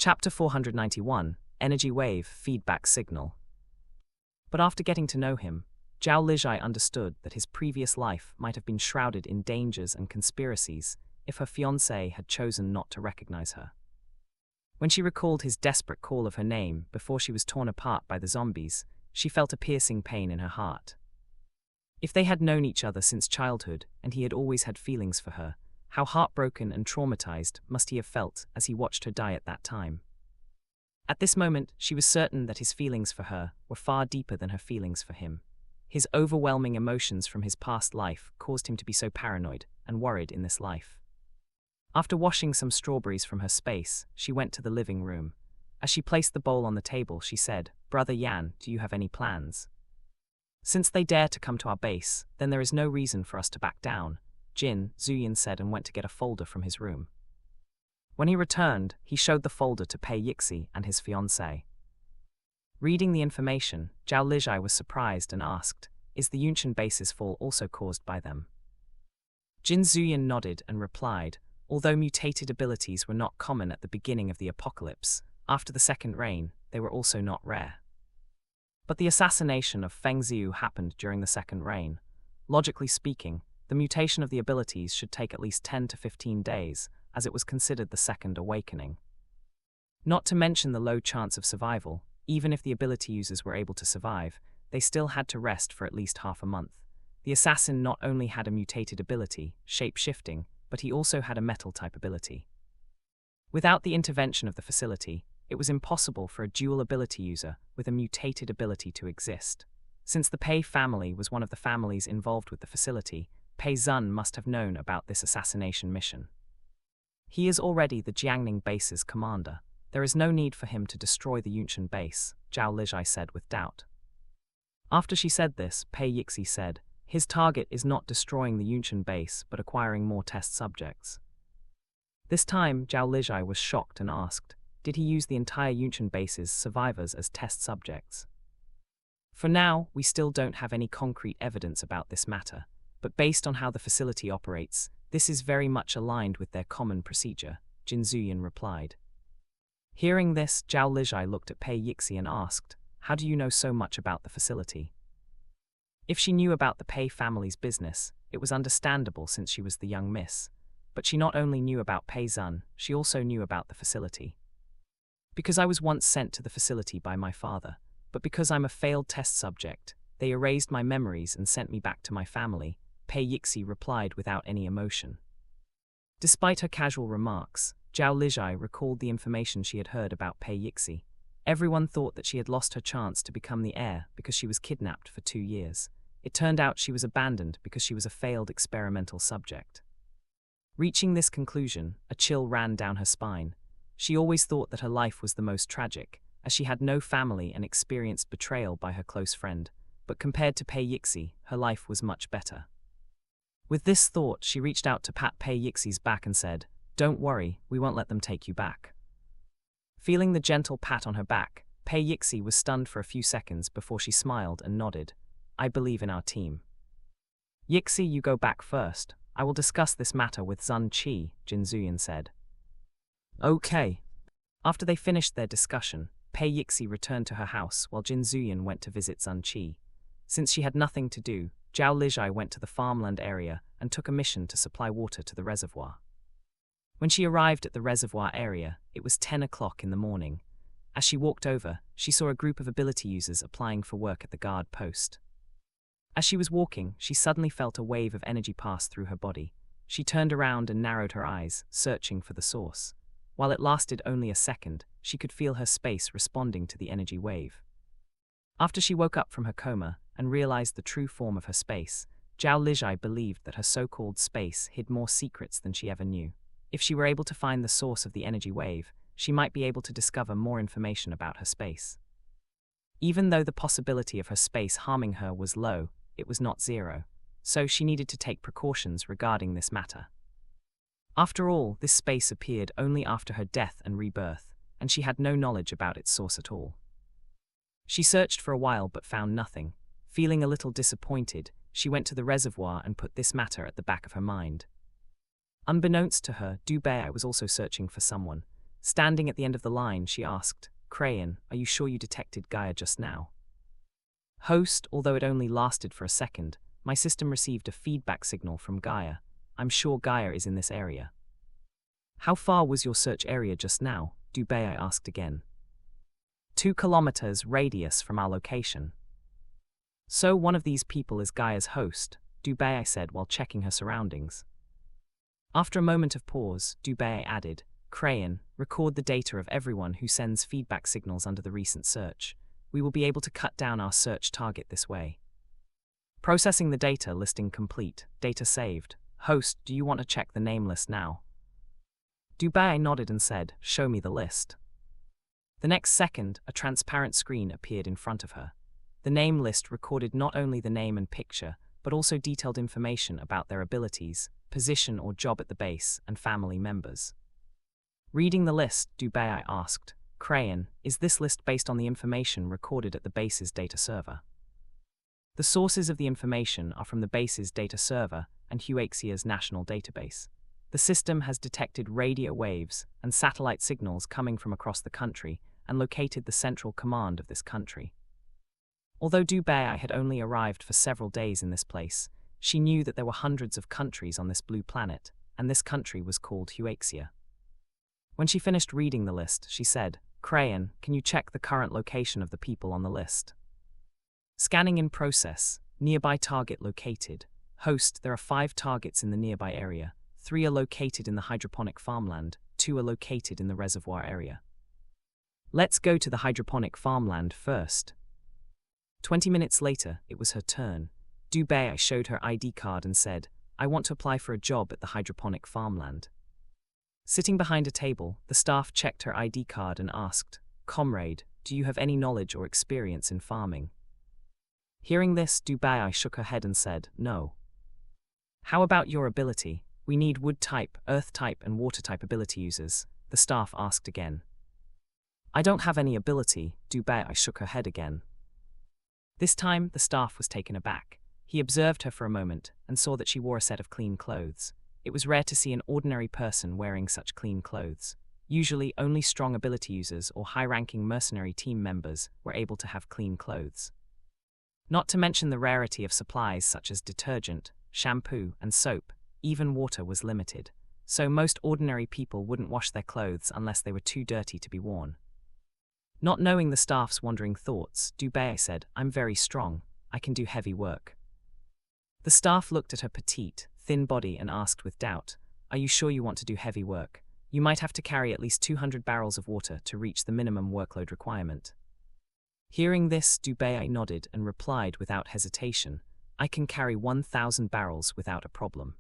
Chapter 491, Energy Wave Feedback Signal. But after getting to know him, Zhao Lijai understood that his previous life might have been shrouded in dangers and conspiracies if her fiancé had chosen not to recognize her. When she recalled his desperate call of her name before she was torn apart by the zombies, she felt a piercing pain in her heart. If they had known each other since childhood and he had always had feelings for her, how heartbroken and traumatized must he have felt as he watched her die at that time. At this moment, she was certain that his feelings for her were far deeper than her feelings for him. His overwhelming emotions from his past life caused him to be so paranoid and worried in this life. After washing some strawberries from her space, she went to the living room. As she placed the bowl on the table, she said, "Brother Yan, do you have any plans? Since they dare to come to our base, then there is no reason for us to back down," Jin Zuyin said, and went to get a folder from his room. When he returned, he showed the folder to Pei Yixi and his fiancée. Reading the information, Zhao Lijai was surprised and asked, "Is the Yunqian base's fall also caused by them?" Jin Zuyin nodded and replied, "Although mutated abilities were not common at the beginning of the apocalypse, after the second reign, they were also not rare. But the assassination of Feng Ziyu happened during the second reign. Logically speaking, the mutation of the abilities should take at least 10 to 15 days, as it was considered the second awakening. Not to mention the low chance of survival, even if the ability users were able to survive, they still had to rest for at least half a month. The assassin not only had a mutated ability, shape-shifting, but he also had a metal-type ability. Without the intervention of the facility, it was impossible for a dual ability user with a mutated ability to exist. Since the Pei family was one of the families involved with the facility, Pei Zun must have known about this assassination mission. He is already the Jiangning base's commander. There is no need for him to destroy the Yunqian base, Zhao Lijai said with doubt. After she said this, Pei Yixi said, "His target is not destroying the Yunqian base but acquiring more test subjects." This time, Zhao Lijai was shocked and asked, "Did he use the entire Yunqian base's survivors as test subjects?" "For now, we still don't have any concrete evidence about this matter, but based on how the facility operates, this is very much aligned with their common procedure," Jin Zuyin replied. Hearing this, Zhao Lijai looked at Pei Yixi and asked, "How do you know so much about the facility?" If she knew about the Pei family's business, it was understandable since she was the young miss, but she not only knew about Pei Zun, she also knew about the facility. "Because I was once sent to the facility by my father, but because I'm a failed test subject, they erased my memories and sent me back to my family," Pei Yixi replied without any emotion. Despite her casual remarks, Zhao Lijai recalled the information she had heard about Pei Yixi. Everyone thought that she had lost her chance to become the heir because she was kidnapped for 2 years. It turned out she was abandoned because she was a failed experimental subject. Reaching this conclusion, a chill ran down her spine. She always thought that her life was the most tragic, as she had no family and experienced betrayal by her close friend, but compared to Pei Yixi, her life was much better. With this thought, she reached out to pat Pei Yixi's back and said, "Don't worry, we won't let them take you back." Feeling the gentle pat on her back, Pei Yixi was stunned for a few seconds before she smiled and nodded. "I believe in our team." "Yixi, you go back first. I will discuss this matter with Zun Qi," Jin Zuyin said. "Okay." After they finished their discussion, Pei Yixi returned to her house while Jin Zuyin went to visit Zun Qi. Since she had nothing to do, Zhao Lijai went to the farmland area and took a mission to supply water to the reservoir. When she arrived at the reservoir area, it was 10 o'clock in the morning. As she walked over, she saw a group of ability users applying for work at the guard post. As she was walking, she suddenly felt a wave of energy pass through her body. She turned around and narrowed her eyes, searching for the source. While it lasted only a second, she could feel her space responding to the energy wave. After she woke up from her coma and realized the true form of her space, Zhao Lijai believed that her so-called space hid more secrets than she ever knew. If she were able to find the source of the energy wave, she might be able to discover more information about her space. Even though the possibility of her space harming her was low, it was not zero, so she needed to take precautions regarding this matter. After all, this space appeared only after her death and rebirth, and she had no knowledge about its source at all. She searched for a while but found nothing. Feeling a little disappointed, she went to the reservoir and put this matter at the back of her mind. Unbeknownst to her, Dubei was also searching for someone. Standing at the end of the line, she asked, Crayon, are you sure you detected Gaia just now? Host, although it only lasted for a second, my system received a feedback signal from Gaia. I'm sure Gaia is in this area. How far was your search area just now? Dubei asked again. 2 kilometers radius from our location. So one of these people is Gaia's host, Dubei said while checking her surroundings. After a moment of pause, Dubei added, Crayon, record the data of everyone who sends feedback signals under the recent search. We will be able to cut down our search target this way. Processing the data, listing complete, data saved. Host, do you want to check the name list now? Dubei nodded and said, show me the list. The next second, a transparent screen appeared in front of her. The name list recorded not only the name and picture, but also detailed information about their abilities, position or job at the base, and family members. Reading the list, Dubei asked, Crayon, is this list based on the information recorded at the base's data server? The sources of the information are from the base's data server and Huaxia's national database. The system has detected radio waves and satellite signals coming from across the country and located the central command of this country. Although Dubei had only arrived for several days in this place, she knew that there were hundreds of countries on this blue planet, and this country was called Huaxia. When she finished reading the list, she said, Crayon, can you check the current location of the people on the list? Scanning in process, nearby target located. Host, there are 5 targets in the nearby area. 3 are located in the hydroponic farmland, 2 are located in the reservoir area. Let's go to the hydroponic farmland first. 20 minutes later, it was her turn. Dubei showed her ID card and said, I want to apply for a job at the hydroponic farmland. Sitting behind a table, the staff checked her ID card and asked, Comrade, do you have any knowledge or experience in farming? Hearing this, Dubei shook her head and said, no. How about your ability? We need wood type, earth type and water type ability users, the staff asked again. I don't have any ability, Dubei shook her head again. This time, the staff was taken aback. He observed her for a moment and saw that she wore a set of clean clothes. It was rare to see an ordinary person wearing such clean clothes. Usually, only strong ability users or high-ranking mercenary team members were able to have clean clothes. Not to mention the rarity of supplies such as detergent, shampoo, and soap, even water was limited, so most ordinary people wouldn't wash their clothes unless they were too dirty to be worn. Not knowing the staff's wandering thoughts, Dubei said, I'm very strong, I can do heavy work. The staff looked at her petite, thin body and asked with doubt, are you sure you want to do heavy work? You might have to carry at least 200 barrels of water to reach the minimum workload requirement. Hearing this, Dubei nodded and replied without hesitation, I can carry 1,000 barrels without a problem.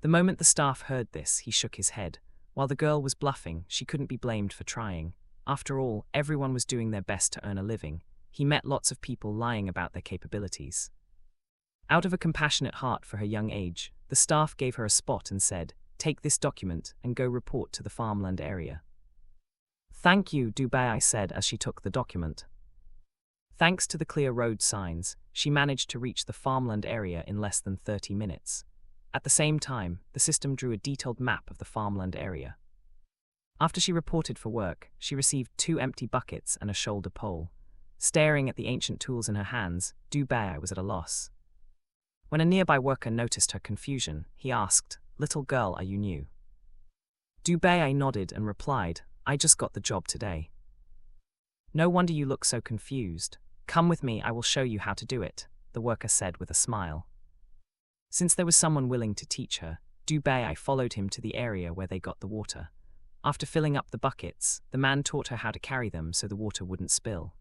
The moment the staff heard this, he shook his head. While the girl was bluffing, she couldn't be blamed for trying. After all, everyone was doing their best to earn a living. He met lots of people lying about their capabilities. Out of a compassionate heart for her young age, the staff gave her a spot and said, take this document and go report to the farmland area. Thank you, Dubei said as she took the document. Thanks to the clear road signs, she managed to reach the farmland area in less than 30 minutes. At the same time, the system drew a detailed map of the farmland area. After she reported for work, she received 2 empty buckets and a shoulder pole. Staring at the ancient tools in her hands, Dubei was at a loss. When a nearby worker noticed her confusion, he asked, Little girl, are you new? Dubei nodded and replied, I just got the job today. No wonder you look so confused. Come with me, I will show you how to do it, the worker said with a smile. Since there was someone willing to teach her, Dubei followed him to the area where they got the water. After filling up the buckets, the man taught her how to carry them so the water wouldn't spill.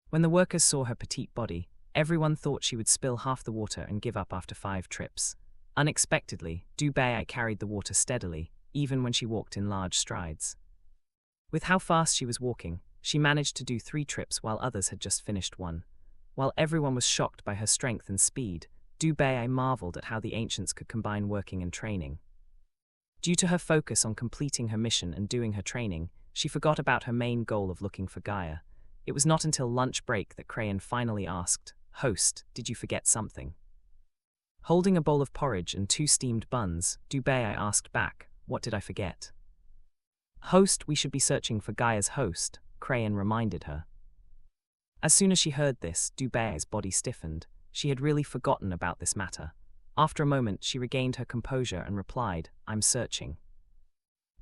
When the workers saw her petite body, everyone thought she would spill half the water and give up after 5 trips. Unexpectedly, Dubei carried the water steadily, even when she walked in large strides. With how fast she was walking, she managed to do 3 trips while others had just finished 1. While everyone was shocked by her strength and speed, Dubei marveled at how the ancients could combine working and training. Due to her focus on completing her mission and doing her training, she forgot about her main goal of looking for Gaia. It was not until lunch break that Crayon finally asked, Host, did you forget something? Holding a bowl of porridge and 2 steamed buns, Dubei asked back, what did I forget? Host, we should be searching for Gaia's host, Crayon reminded her. As soon as she heard this, Dubert's body stiffened. She had really forgotten about this matter. After a moment, she regained her composure and replied, I'm searching.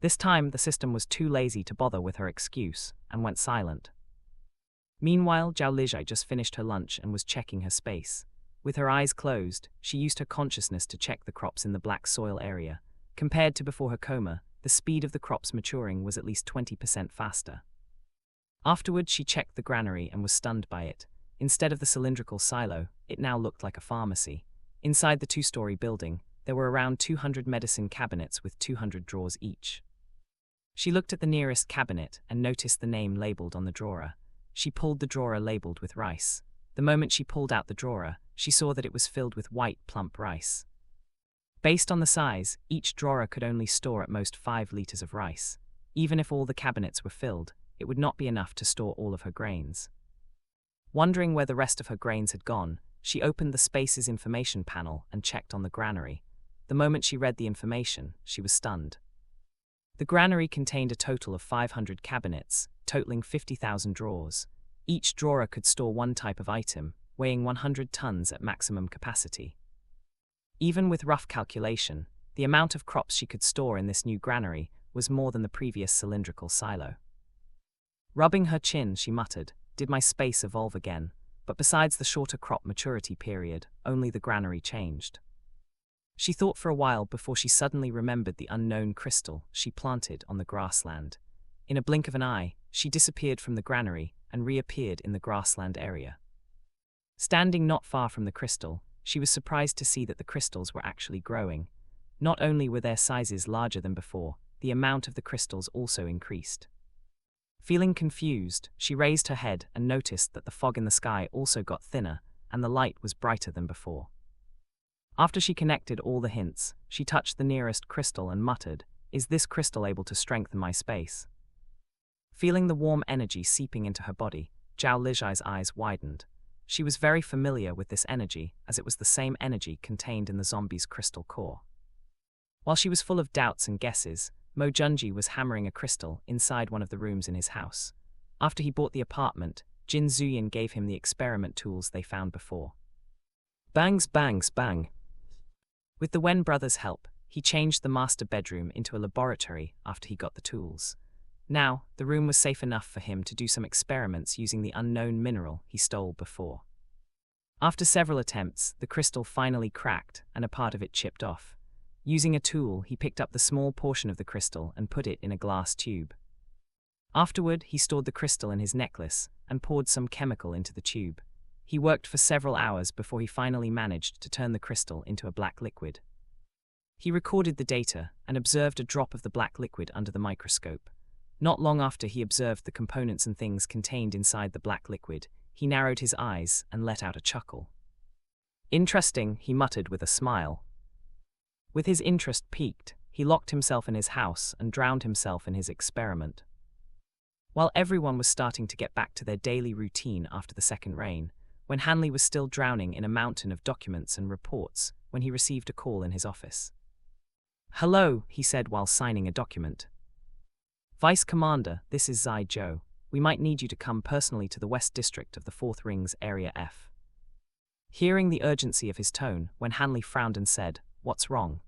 This time, the system was too lazy to bother with her excuse, and went silent. Meanwhile, Zhao Lijai just finished her lunch and was checking her space. With her eyes closed, she used her consciousness to check the crops in the black soil area. Compared to before her coma, the speed of the crops maturing was at least 20% faster. Afterward, she checked the granary and was stunned by it. Instead of the cylindrical silo, it now looked like a pharmacy. Inside the 2-story building, there were around 200 medicine cabinets with 200 drawers each. She looked at the nearest cabinet and noticed the name labeled on the drawer. She pulled the drawer labeled with rice. The moment she pulled out the drawer, she saw that it was filled with white, plump rice. Based on the size, each drawer could only store at most 5 liters of rice. Even if all the cabinets were filled, it would not be enough to store all of her grains. Wondering where the rest of her grains had gone, she opened the space's information panel and checked on the granary. The moment she read the information, she was stunned. The granary contained a total of 500 cabinets, totaling 50,000 drawers. Each drawer could store one type of item, weighing 100 tons at maximum capacity. Even with rough calculation, the amount of crops she could store in this new granary was more than the previous cylindrical silo. Rubbing her chin, she muttered, did my space evolve again? But besides the shorter crop maturity period, only the granary changed. She thought for a while before she suddenly remembered the unknown crystal she planted on the grassland. In a blink of an eye, she disappeared from the granary and reappeared in the grassland area. Standing not far from the crystal, she was surprised to see that the crystals were actually growing. Not only were their sizes larger than before, the amount of the crystals also increased. Feeling confused, she raised her head and noticed that the fog in the sky also got thinner and the light was brighter than before. After she connected all the hints, she touched the nearest crystal and muttered, "Is this crystal able to strengthen my space?" Feeling the warm energy seeping into her body, Zhao Lijai's eyes widened. She was very familiar with this energy, as it was the same energy contained in the zombie's crystal core. While she was full of doubts and guesses, Mo Junji was hammering a crystal inside one of the rooms in his house. After he bought the apartment, Jin Zuyin gave him the experiment tools they found before. Bangs, bangs, bang. With the Wen brothers' help, he changed the master bedroom into a laboratory after he got the tools. Now, the room was safe enough for him to do some experiments using the unknown mineral he stole before. After several attempts, the crystal finally cracked and a part of it chipped off. Using a tool, he picked up the small portion of the crystal and put it in a glass tube. Afterward, he stored the crystal in his necklace and poured some chemical into the tube. He worked for several hours before he finally managed to turn the crystal into a black liquid. He recorded the data and observed a drop of the black liquid under the microscope. Not long after he observed the components and things contained inside the black liquid, he narrowed his eyes and let out a chuckle. Interesting, he muttered with a smile. With his interest piqued, he locked himself in his house and drowned himself in his experiment. While everyone was starting to get back to their daily routine after the second rain, when Hanley was still drowning in a mountain of documents and reports, when he received a call in his office. "Hello," he said while signing a document. "Vice Commander, this is Zai Zhou. We might need you to come personally to the West District of the 4th Ring's Area F." Hearing the urgency of his tone, when Hanley frowned and said, "What's wrong?"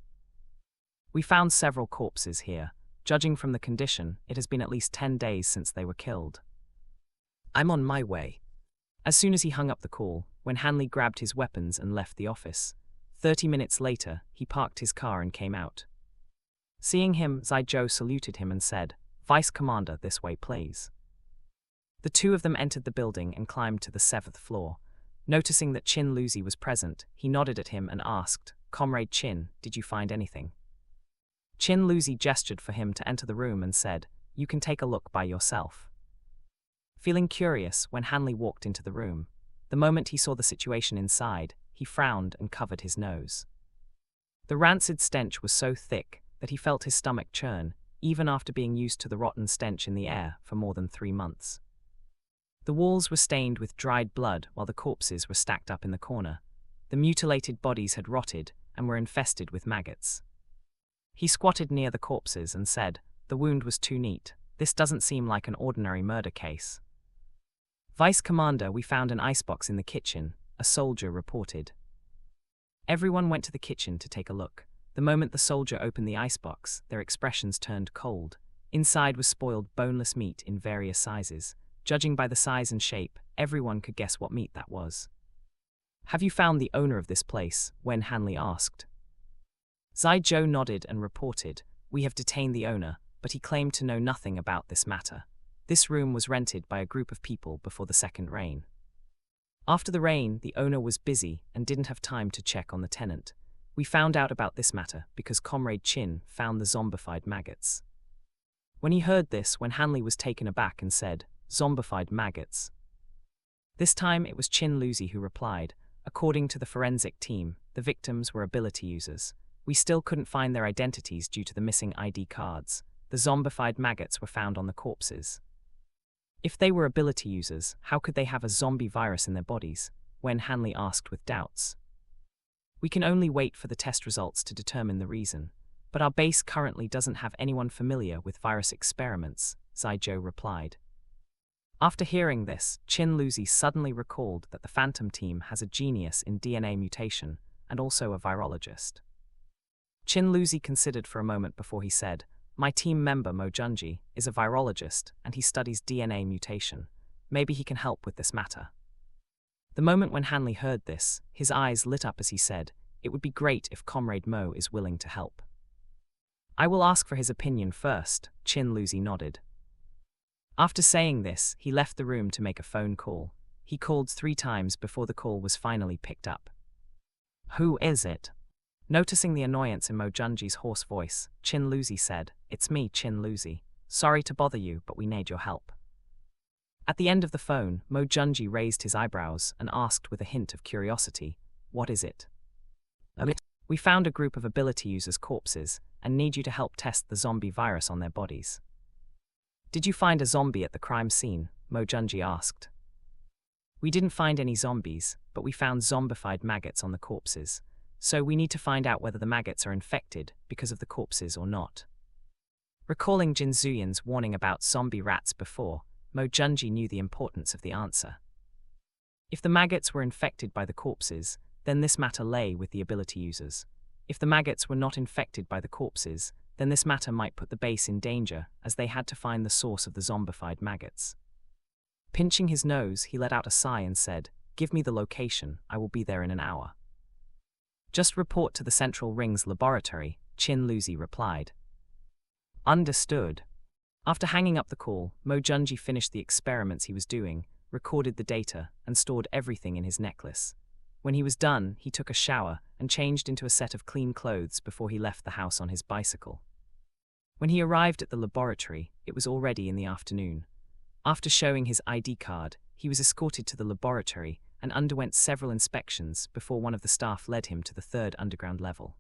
"We found several corpses here. Judging from the condition, it has been at least 10 days since they were killed." "I'm on my way." As soon as he hung up the call, when Hanley grabbed his weapons and left the office. 30 minutes later, he parked his car and came out. Seeing him, Zai Zhou saluted him and said, "Vice Commander, this way, please." The two of them entered the building and climbed to the 7th floor. Noticing that Qin Luzi was present, he nodded at him and asked, "Comrade Qin, did you find anything?" Qin Luzi gestured for him to enter the room and said, "You can take a look by yourself." Feeling curious when Hanley walked into the room, the moment he saw the situation inside, he frowned and covered his nose. The rancid stench was so thick that he felt his stomach churn, even after being used to the rotten stench in the air for more than 3 months. The walls were stained with dried blood while the corpses were stacked up in the corner. The mutilated bodies had rotted and were infested with maggots. He squatted near the corpses and said, The wound was too neat. This doesn't seem like an ordinary murder case. Vice Commander, we found an icebox in the kitchen, a soldier reported. Everyone went to the kitchen to take a look. The moment the soldier opened the icebox, their expressions turned cold. Inside was spoiled boneless meat in various sizes. Judging by the size and shape, everyone could guess what meat that was. Have you found the owner of this place? Wen Hanley asked. Zhai nodded and reported, we have detained the owner, but he claimed to know nothing about this matter. This room was rented by a group of people before the second rain. After the rain, the owner was busy and didn't have time to check on the tenant. We found out about this matter because Comrade Chin found the zombified maggots. When he heard this, Wen Hanley was taken aback and said, zombified maggots. This time it was Chin Luzi who replied, according to the forensic team, the victims were ability users. We still couldn't find their identities due to the missing ID cards. The zombified maggots were found on the corpses. If they were ability users, how could they have a zombie virus in their bodies? Wen Hanley asked with doubts. We can only wait for the test results to determine the reason, but our base currently doesn't have anyone familiar with virus experiments, Zhai replied. After hearing this, Chin Luzi suddenly recalled that the Phantom team has a genius in DNA mutation and also a virologist. Chin Luzi considered for a moment before he said, my team member Mo Junji is a virologist and he studies DNA mutation. Maybe he can help with this matter. The moment when Hanley heard this, his eyes lit up as he said, it would be great if Comrade Mo is willing to help. I will ask for his opinion first, Chin Luzi nodded. After saying this, he left the room to make a phone call. He called 3 times before the call was finally picked up. Who is it? Noticing the annoyance in Mo Junji's hoarse voice, Chin Luzi said, it's me, Chin Luzi. Sorry to bother you, but we need your help. At the end of the phone, Mo Junji raised his eyebrows and asked with a hint of curiosity, what is it? We found a group of ability users' corpses and need you to help test the zombie virus on their bodies. Did you find a zombie at the crime scene? Mo Junji asked. We didn't find any zombies, but we found zombified maggots on the corpses. So we need to find out whether the maggots are infected because of the corpses or not. Recalling Jin Zuyan's warning about zombie rats before, Mo Junji knew the importance of the answer. If the maggots were infected by the corpses, then this matter lay with the ability users. If the maggots were not infected by the corpses, then this matter might put the base in danger as they had to find the source of the zombified maggots. Pinching his nose, he let out a sigh and said, give me the location, I will be there in an hour. Just report to the Central Rings laboratory, Chin Luzi replied. Understood. After hanging up the call, Mo Junji finished the experiments he was doing, recorded the data, and stored everything in his necklace. When he was done, he took a shower and changed into a set of clean clothes before he left the house on his bicycle. When he arrived at the laboratory, it was already in the afternoon. After showing his ID card, he was escorted to the laboratory and underwent several inspections before one of the staff led him to the 3rd underground level.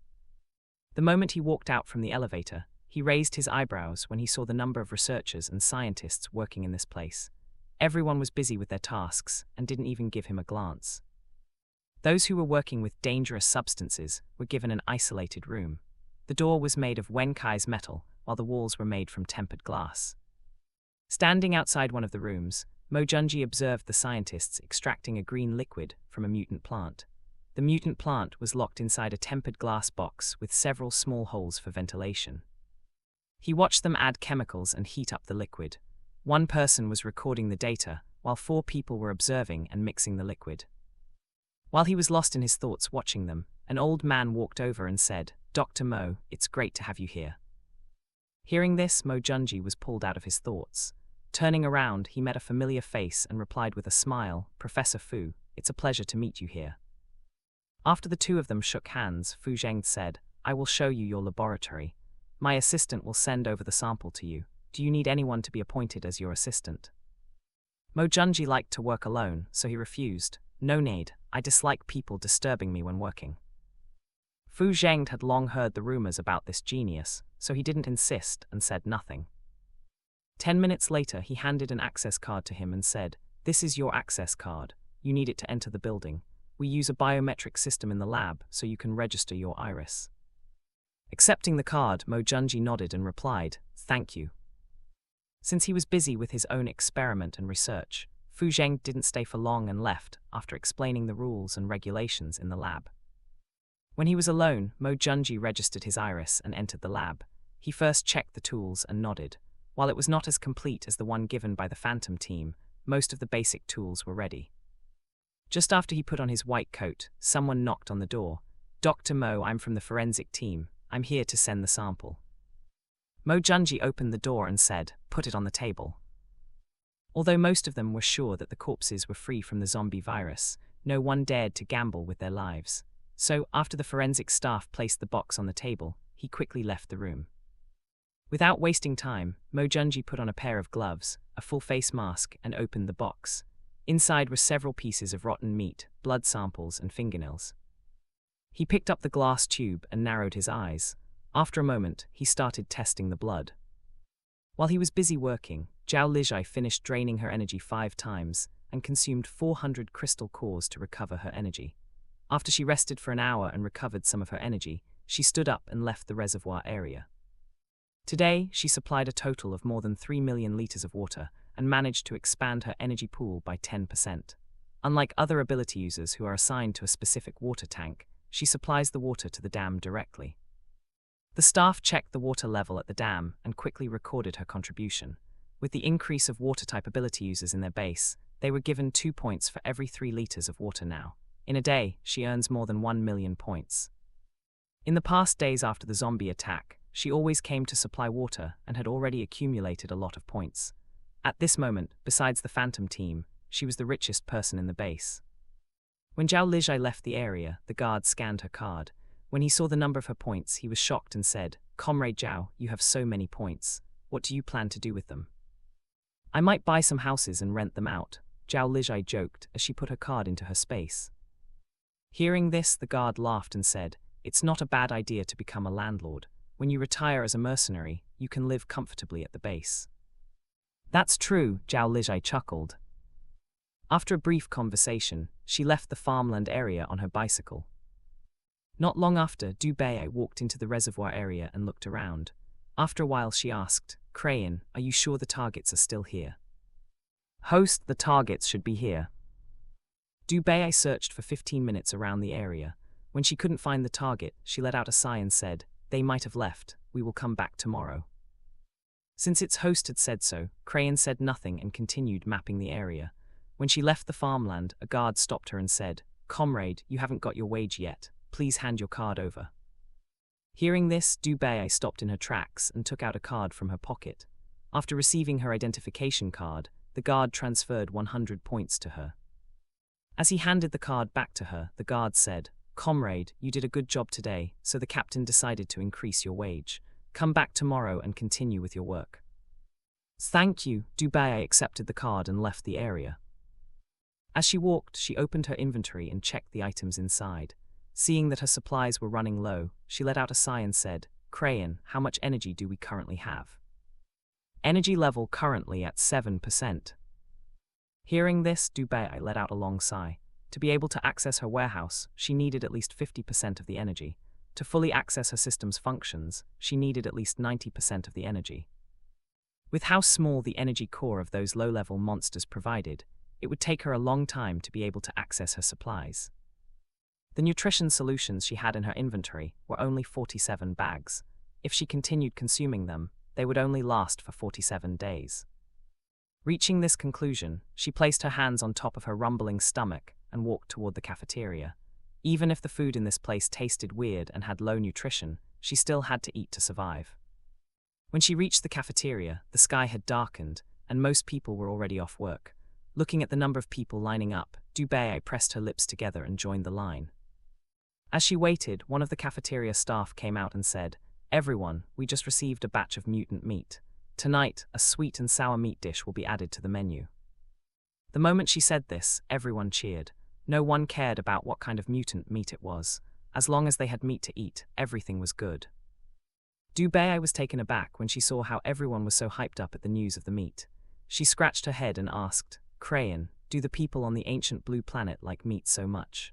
The moment he walked out from the elevator, he raised his eyebrows when he saw the number of researchers and scientists working in this place. Everyone was busy with their tasks and didn't even give him a glance. Those who were working with dangerous substances were given an isolated room. The door was made of Wenkai's metal, while the walls were made from tempered glass. Standing outside one of the rooms, Mo Junji observed the scientists extracting a green liquid from a mutant plant. The mutant plant was locked inside a tempered glass box with several small holes for ventilation. He watched them add chemicals and heat up the liquid. One person was recording the data, while 4 people were observing and mixing the liquid. While he was lost in his thoughts watching them, an old man walked over and said, Dr. Mo, it's great to have you here. Hearing this, Mo Junji was pulled out of his thoughts. Turning around, he met a familiar face and replied with a smile, Professor Fu, it's a pleasure to meet you here. After the 2 of them shook hands, Fu Zheng said, I will show you your laboratory. My assistant will send over the sample to you. Do you need anyone to be appointed as your assistant? Mo Junji liked to work alone, so he refused. No need, I dislike people disturbing me when working. Fu Zheng had long heard the rumors about this genius, so he didn't insist and said nothing. 10 minutes later, he handed an access card to him and said, this is your access card. You need it to enter the building. We use a biometric system in the lab so you can register your iris. Accepting the card, Mo Junji nodded and replied, "Thank you." Since he was busy with his own experiment and research, Fu Zheng didn't stay for long and left after explaining the rules and regulations in the lab. When he was alone, Mo Junji registered his iris and entered the lab. He first checked the tools and nodded. While it was not as complete as the one given by the Phantom team, most of the basic tools were ready. Just after he put on his white coat, someone knocked on the door. "Dr. Mo, I'm from the forensic team. I'm here to send the sample." Mo Junji opened the door and said, "Put it on the table." Although most of them were sure that the corpses were free from the zombie virus, no one dared to gamble with their lives. So, after the forensic staff placed the box on the table, he quickly left the room. Without wasting time, Mo Junji put on a pair of gloves, a full face mask, and opened the box. Inside were several pieces of rotten meat, blood samples, and fingernails. He picked up the glass tube and narrowed his eyes. After a moment, he started testing the blood. While he was busy working, Zhao Lijai finished draining her energy 5 times and consumed 400 crystal cores to recover her energy. After she rested for an hour and recovered some of her energy, she stood up and left the reservoir area. Today, she supplied a total of more than 3 million liters of water and managed to expand her energy pool by 10%. Unlike other ability users who are assigned to a specific water tank, she supplies the water to the dam directly. The staff checked the water level at the dam and quickly recorded her contribution. With the increase of water-type ability users in their base, they were given 2 points for every 3 liters of water now. In a day, she earns more than 1 million points. In the past days after the zombie attack, she always came to supply water and had already accumulated a lot of points. At this moment, besides the Phantom team, she was the richest person in the base. When Zhao Lijai left the area, the guard scanned her card. When he saw the number of her points, he was shocked and said, "Comrade Zhao, you have so many points. What do you plan to do with them?" "I might buy some houses and rent them out," Zhao Lijai joked as she put her card into her space. Hearing this, the guard laughed and said, "It's not a bad idea to become a landlord. When you retire as a mercenary, you can live comfortably at the base." "That's true," Zhao Lijai chuckled. After a brief conversation, she left the farmland area on her bicycle. Not long after, Du Bei walked into the reservoir area and looked around. After a while she asked, "Crayon, are you sure the targets are still here?" "Host, the targets should be here." Du Bei searched for 15 minutes around the area. When she couldn't find the target, she let out a sigh and said, "They might have left. We will come back tomorrow." Since its host had said so, Crayon said nothing and continued mapping the area. When she left the farmland, a guard stopped her and said, "Comrade, you haven't got your wage yet. Please hand your card over." Hearing this, Du Bei stopped in her tracks and took out a card from her pocket. After receiving her identification card, the guard transferred 100 points to her. As he handed the card back to her, the guard said, "Comrade, you did a good job today, so the captain decided to increase your wage. Come back tomorrow and continue with your work." "Thank you." Du Bei accepted the card and left the area. As she walked, she opened her inventory and checked the items inside. Seeing that her supplies were running low, she let out a sigh and said, "Crayon, how much energy do we currently have?" "Energy level currently at 7%. Hearing this, Du Bei let out a long sigh. To be able to access her warehouse, she needed at least 50% of the energy. To fully access her system's functions, she needed at least 90% of the energy. With how small the energy core of those low-level monsters provided, it would take her a long time to be able to access her supplies. The nutrition solutions she had in her inventory were only 47 bags. If she continued consuming them, they would only last for 47 days. Reaching this conclusion, she placed her hands on top of her rumbling stomach and walked toward the cafeteria. Even if the food in this place tasted weird and had low nutrition, she still had to eat to survive. When she reached the cafeteria, the sky had darkened, and most people were already off work. Looking at the number of people lining up, Du Bei pressed her lips together and joined the line. As she waited, one of the cafeteria staff came out and said, "Everyone, we just received a batch of mutant meat. Tonight, a sweet and sour meat dish will be added to the menu." The moment she said this, everyone cheered. No one cared about what kind of mutant meat it was. As long as they had meat to eat, everything was good. Du Bei was taken aback when she saw how everyone was so hyped up at the news of the meat. She scratched her head and asked, "Crayon, do the people on the ancient blue planet like meat so much?"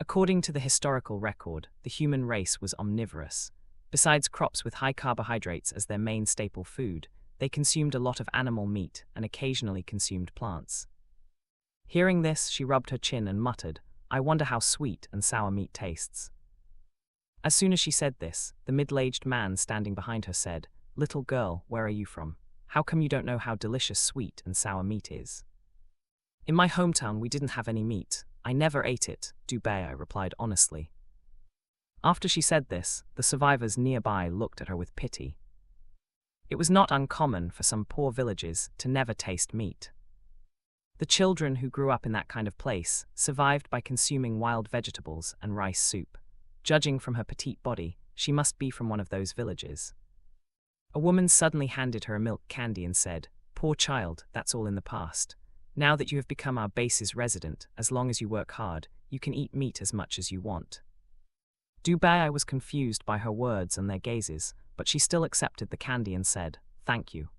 According to the historical record, the human race was omnivorous. Besides crops with high carbohydrates as their main staple food, they consumed a lot of animal meat and occasionally consumed plants. Hearing this, she rubbed her chin and muttered, "I wonder how sweet and sour meat tastes." As soon as she said this, the middle-aged man standing behind her said, "Little girl, where are you from? How come you don't know how delicious sweet and sour meat is?" "In my hometown we didn't have any meat. I never ate it," Dubei replied honestly. After she said this, the survivors nearby looked at her with pity. It was not uncommon for some poor villages to never taste meat. The children who grew up in that kind of place survived by consuming wild vegetables and rice soup. Judging from her petite body, she must be from one of those villages. A woman suddenly handed her a milk candy and said, "Poor child, that's all in the past. Now that you have become our base's resident, as long as you work hard, you can eat meat as much as you want." Dubei was confused by her words and their gazes, but she still accepted the candy and said, "Thank you."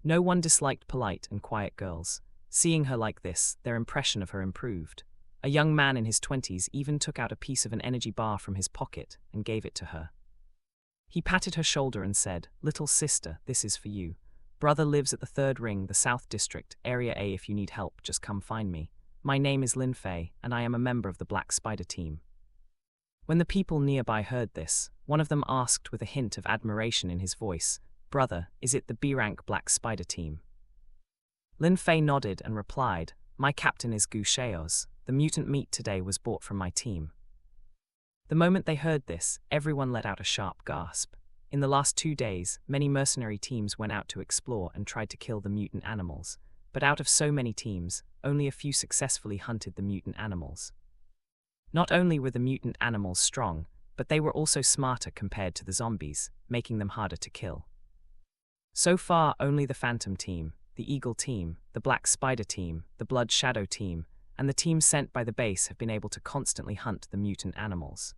No one disliked polite and quiet girls. Seeing her like this, their impression of her improved. A young man in his 20s even took out a piece of an energy bar from his pocket and gave it to her. He patted her shoulder and said, "Little sister, this is for you. Brother lives at the 3rd Ring, the South District, Area A. If you need help, just come find me. My name is Lin Fei, and I am a member of the Black Spider team." When the people nearby heard this, one of them asked with a hint of admiration in his voice, "Brother, is it the B-rank Black Spider team?" Lin Fei nodded and replied, "My captain is Gu Sheoz. The mutant meat today was bought from my team." The moment they heard this, everyone let out a sharp gasp. In the last 2 days, many mercenary teams went out to explore and tried to kill the mutant animals, but out of so many teams, only a few successfully hunted the mutant animals. Not only were the mutant animals strong, but they were also smarter compared to the zombies, making them harder to kill. So far, only the Phantom team, the Eagle team, the Black Spider team, the Blood Shadow team, and the team sent by the base have been able to constantly hunt the mutant animals.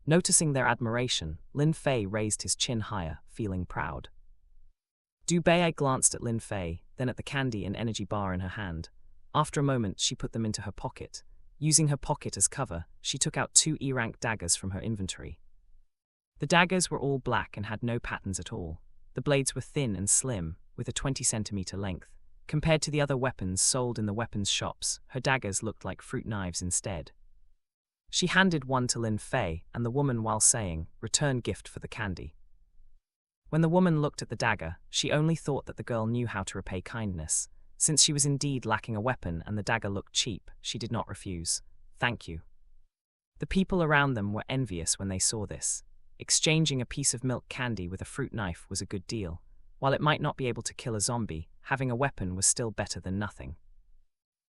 Noticing their admiration, Lin Fei raised his chin higher, feeling proud. Dubei glanced at Lin Fei, then at the candy and energy bar in her hand. After a moment, she put them into her pocket. Using her pocket as cover, she took out 2 E-rank daggers from her inventory. The daggers were all black and had no patterns at all. The blades were thin and slim, with a 20-centimeter length. Compared to the other weapons sold in the weapons shops, her daggers looked like fruit knives instead. She handed one to Lin Fei and the woman while saying, "Return gift for the candy." When the woman looked at the dagger, she only thought that the girl knew how to repay kindness. Since she was indeed lacking a weapon and the dagger looked cheap, she did not refuse. "Thank you." The people around them were envious when they saw this. Exchanging a piece of milk candy with a fruit knife was a good deal. While it might not be able to kill a zombie, having a weapon was still better than nothing.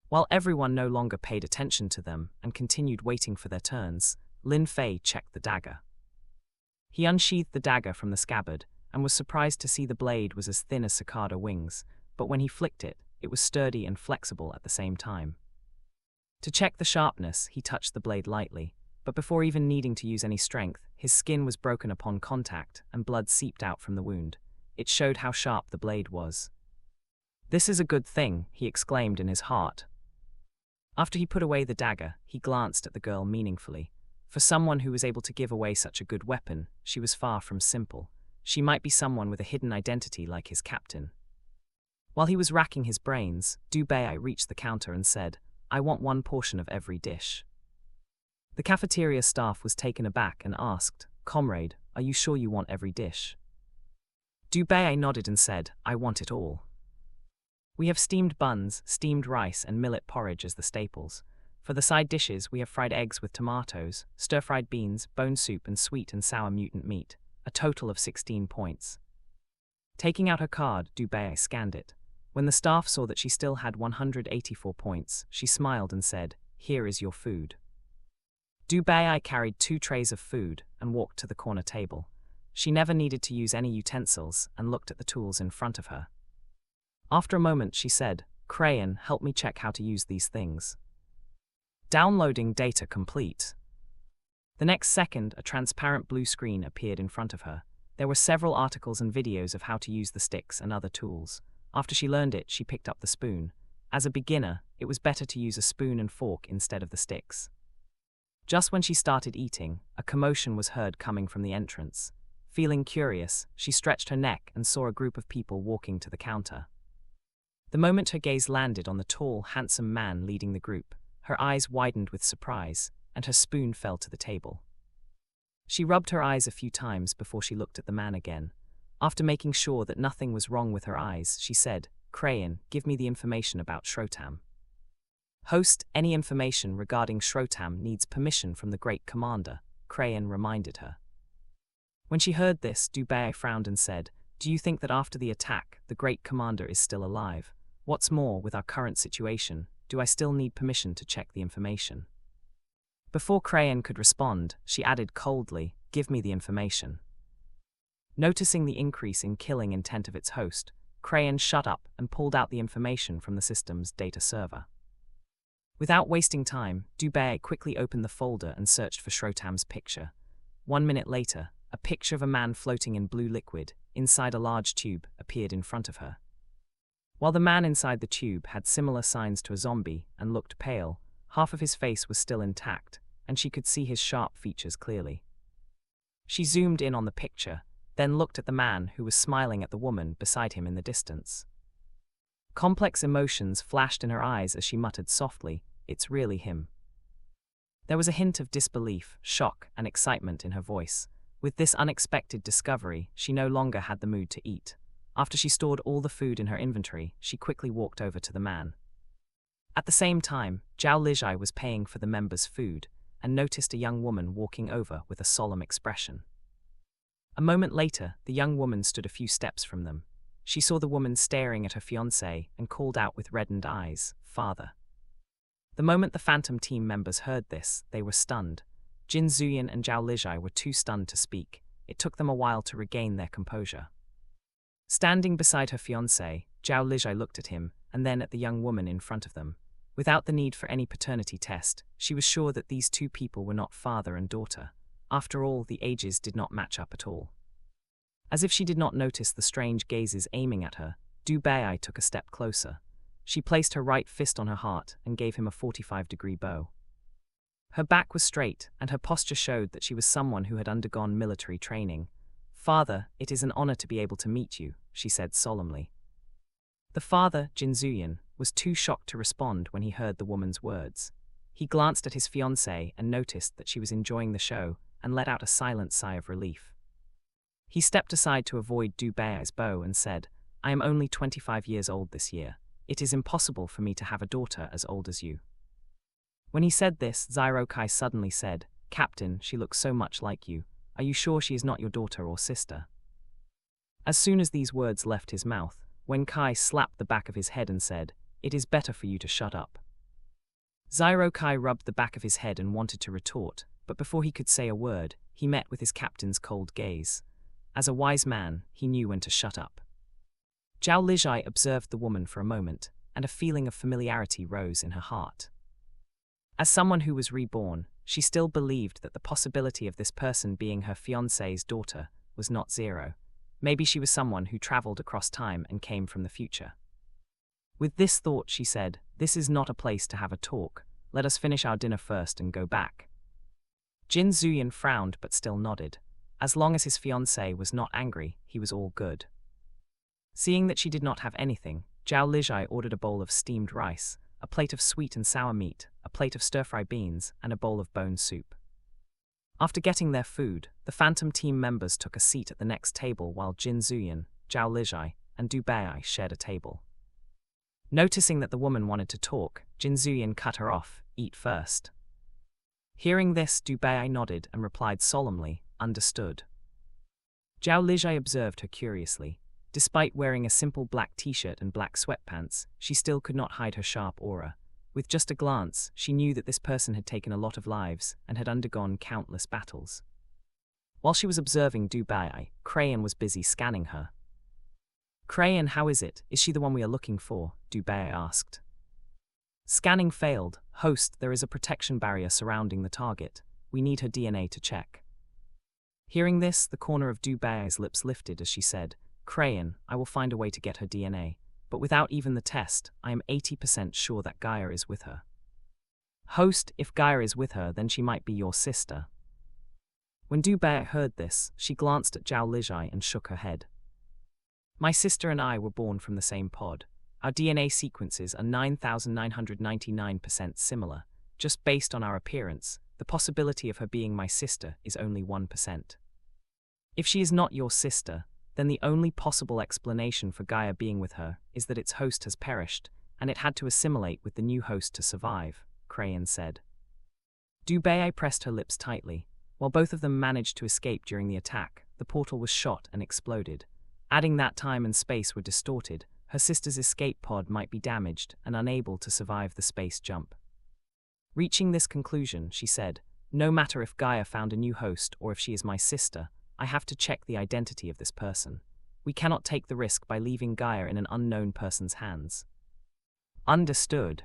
While everyone no longer paid attention to them and continued waiting for their turns, Lin Fei checked the dagger. He unsheathed the dagger from the scabbard and was surprised to see the blade was as thin as cicada wings, but when he flicked it, it was sturdy and flexible at the same time. To check the sharpness, he touched the blade lightly, but before even needing to use any strength, his skin was broken upon contact and blood seeped out from the wound. It showed how sharp the blade was. "This is a good thing," he exclaimed in his heart. After he put away the dagger, he glanced at the girl meaningfully. For someone who was able to give away such a good weapon, she was far from simple. She might be someone with a hidden identity like his captain. While he was racking his brains, Dubei reached the counter and said, "I want 1 portion of every dish." The cafeteria staff was taken aback and asked, "Comrade, are you sure you want every dish?" Dubei nodded and said, "I want it all. We have steamed buns, steamed rice, and millet porridge as the staples. For the side dishes, we have fried eggs with tomatoes, stir-fried beans, bone soup, and sweet and sour mutant meat. A total of 16 points." Taking out her card, Dubei scanned it. When the staff saw that she still had 184 points, she smiled and said, "Here is your food." Dubei carried 2 trays of food and walked to the corner table. She never needed to use any utensils and looked at the tools in front of her. After a moment, she said, "Crayon, help me check how to use these things." Downloading data complete. The next second, a transparent blue screen appeared in front of her. There were several articles and videos of how to use the sticks and other tools. After she learned it, she picked up the spoon. As a beginner, it was better to use a spoon and fork instead of the sticks. Just when she started eating, a commotion was heard coming from the entrance. Feeling curious, she stretched her neck and saw a group of people walking to the counter. The moment her gaze landed on the tall, handsome man leading the group, her eyes widened with surprise, and her spoon fell to the table. She rubbed her eyes a few times before she looked at the man again. After making sure that nothing was wrong with her eyes, she said, "Crayon, give me the information about Shrotam." "Host, any information regarding Shrotam needs permission from the Great Commander," Crayon reminded her. When she heard this, Dubé frowned and said, "Do you think that after the attack, the Great Commander is still alive? What's more, with our current situation, do I still need permission to check the information?" Before Crayon could respond, she added coldly, "Give me the information." Noticing the increase in killing intent of its host, Crayon shut up and pulled out the information from the system's data server. Without wasting time, Dubé quickly opened the folder and searched for Shrotam's picture. 1 minute later, a picture of a man floating in blue liquid, inside a large tube, appeared in front of her. While the man inside the tube had similar signs to a zombie and looked pale, half of his face was still intact, and she could see his sharp features clearly. She zoomed in on the picture, then looked at the man who was smiling at the woman beside him in the distance. Complex emotions flashed in her eyes as she muttered softly, "It's really him." There was a hint of disbelief, shock, and excitement in her voice. With this unexpected discovery, she no longer had the mood to eat. After she stored all the food in her inventory, she quickly walked over to the man. At the same time, Zhao Lijai was paying for the members' food, and noticed a young woman walking over with a solemn expression. A moment later, the young woman stood a few steps from them. She saw the woman staring at her fiancé and called out with reddened eyes, "Father." The moment the Phantom team members heard this, they were stunned. Jin Zuyan and Zhao Lijai were too stunned to speak. It took them a while to regain their composure. Standing beside her fiancé, Zhao Lijai looked at him, and then at the young woman in front of them. Without the need for any paternity test, she was sure that these two people were not father and daughter. After all, the ages did not match up at all. As if she did not notice the strange gazes aiming at her, Dubé took a step closer. She placed her right fist on her heart and gave him a 45-degree bow. Her back was straight, and her posture showed that she was someone who had undergone military training. "Father, it is an honor to be able to meet you," she said solemnly. The father, Jin Zuyan, was too shocked to respond when he heard the woman's words. He glanced at his fiancée and noticed that she was enjoying the show and let out a silent sigh of relief. He stepped aside to avoid Dubé's bow and said, "I am only 25 years old this year. It is impossible for me to have a daughter as old as you." When he said this, Xirokai suddenly said, "Captain, she looks so much like you. Are you sure she is not your daughter or sister?" As soon as these words left his mouth, Wen Kai slapped the back of his head and said, "It is better for you to shut up." Xirokai rubbed the back of his head and wanted to retort, but before he could say a word, he met with his captain's cold gaze. As a wise man, he knew when to shut up. Zhao Lijai observed the woman for a moment, and a feeling of familiarity rose in her heart. As someone who was reborn, she still believed that the possibility of this person being her fiancé's daughter was not zero. Maybe she was someone who traveled across time and came from the future. With this thought, she said, "This is not a place to have a talk. Let us finish our dinner first and go back." Jin Zuyan frowned but still nodded. As long as his fiancée was not angry, he was all good. Seeing that she did not have anything, Zhao Lijai ordered a bowl of steamed rice, a plate of sweet and sour meat, a plate of stir-fry beans, and a bowl of bone soup. After getting their food, the Phantom team members took a seat at the next table while Jin Zuyan, Zhao Lijai, and Dubé shared a table. Noticing that the woman wanted to talk, Jin Zuyan cut her off, "Eat first." Hearing this, Dubé nodded and replied solemnly, "Understood." Zhao Lijai observed her curiously. Despite wearing a simple black t-shirt and black sweatpants, she still could not hide her sharp aura. With just a glance, she knew that this person had taken a lot of lives and had undergone countless battles. While she was observing Dubé, Crayon was busy scanning her. "Crayon, how is it? Is she the one we are looking for?" Dubé asked. Scanning failed. "Host, there is a protection barrier surrounding the target. We need her DNA to check." Hearing this, the corner of Dubé's lips lifted as she said, "Crayon, I will find a way to get her DNA. But without even the test, I am 80% sure that Gaia is with her." Host, if Gaia is with her, then she might be your sister. When Du Bei heard this, she glanced at Zhao Lijai and shook her head. My sister and I were born from the same pod. Our DNA sequences are 9,999% similar. Just based on our appearance, the possibility of her being my sister is only 1%. If she is not your sister, then the only possible explanation for Gaia being with her is that its host has perished, and it had to assimilate with the new host to survive, Crayon said. Du Bei pressed her lips tightly. While both of them managed to escape during the attack, the portal was shot and exploded. Adding that time and space were distorted, her sister's escape pod might be damaged and unable to survive the space jump. Reaching this conclusion, she said, no matter if Gaia found a new host or if she is my sister, I have to check the identity of this person. We cannot take the risk by leaving Gaia in an unknown person's hands. Understood.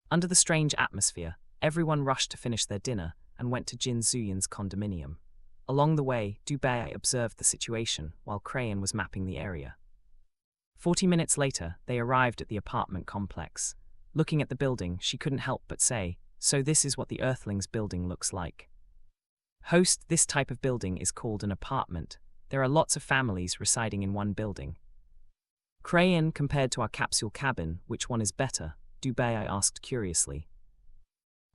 Under the strange atmosphere, everyone rushed to finish their dinner and went to Jin Zuyan's condominium. Along the way, Du Bei observed the situation while Crayon was mapping the area. 40 minutes later, they arrived at the apartment complex. Looking at the building, she couldn't help but say, so this is what the Earthlings building looks like. Host, this type of building is called an apartment. There are lots of families residing in one building. Crayon, compared to our capsule cabin, which one is better? Du Bei asked curiously.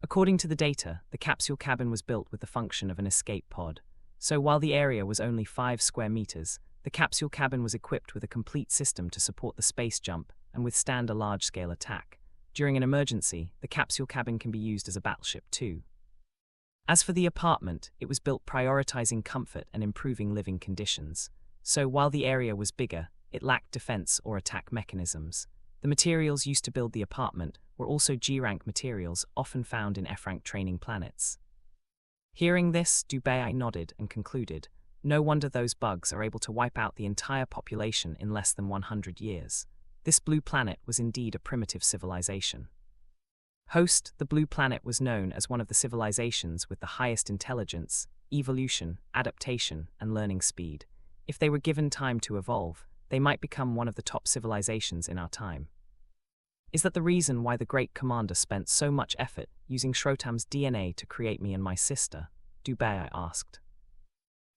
According to the data, the capsule cabin was built with the function of an escape pod. So while the area was only 5 square meters, the capsule cabin was equipped with a complete system to support the space jump and withstand a large-scale attack. During an emergency, the capsule cabin can be used as a battleship too. As for the apartment, it was built prioritizing comfort and improving living conditions. So while the area was bigger, it lacked defense or attack mechanisms. The materials used to build the apartment were also G-rank materials often found in F-rank training planets. Hearing this, Du Bei nodded and concluded, no wonder those bugs are able to wipe out the entire population in less than 100 years. This blue planet was indeed a primitive civilization. Host, the blue planet was known as one of the civilizations with the highest intelligence, evolution, adaptation, and learning speed. If they were given time to evolve, they might become one of the top civilizations in our time. Is that the reason why the great commander spent so much effort using Shrotam's DNA to create me and my sister? Du Bei asked.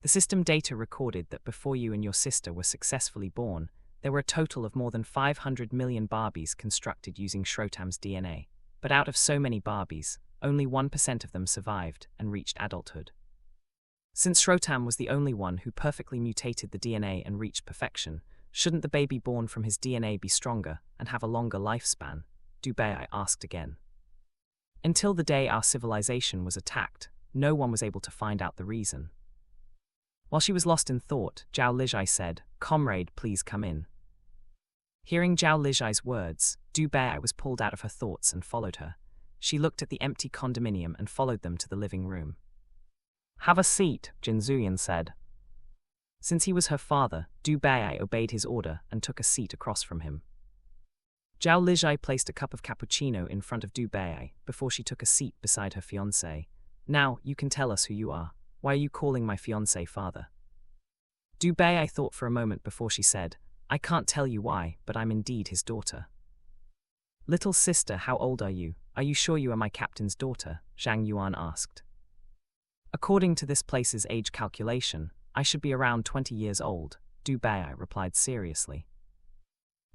The system data recorded that before you and your sister were successfully born, there were a total of more than 500 million Barbies constructed using Shrotam's DNA. But out of so many Barbies, only 1% of them survived and reached adulthood. Since Shrotam was the only one who perfectly mutated the DNA and reached perfection, shouldn't the baby born from his DNA be stronger and have a longer lifespan? Du Bei asked again. Until the day our civilization was attacked, no one was able to find out the reason. While she was lost in thought, Zhao Lijai said, "Comrade, please come in." Hearing Zhao Lijai's words, Du Bei was pulled out of her thoughts and followed her. She looked at the empty condominium and followed them to the living room. "Have a seat," Jin Zuyan said. Since he was her father, Du Bei obeyed his order and took a seat across from him. Zhao Lijai placed a cup of cappuccino in front of Du Bei before she took a seat beside her fiancé. "Now, you can tell us who you are. Why are you calling my fiancé father?" Du Bei thought for a moment before she said, "I can't tell you why, but I'm indeed his daughter." "Little sister, how old are you? Are you sure you are my captain's daughter?" Zhang Yuan asked. "According to this place's age calculation, I should be around 20 years old," Du Bei replied seriously.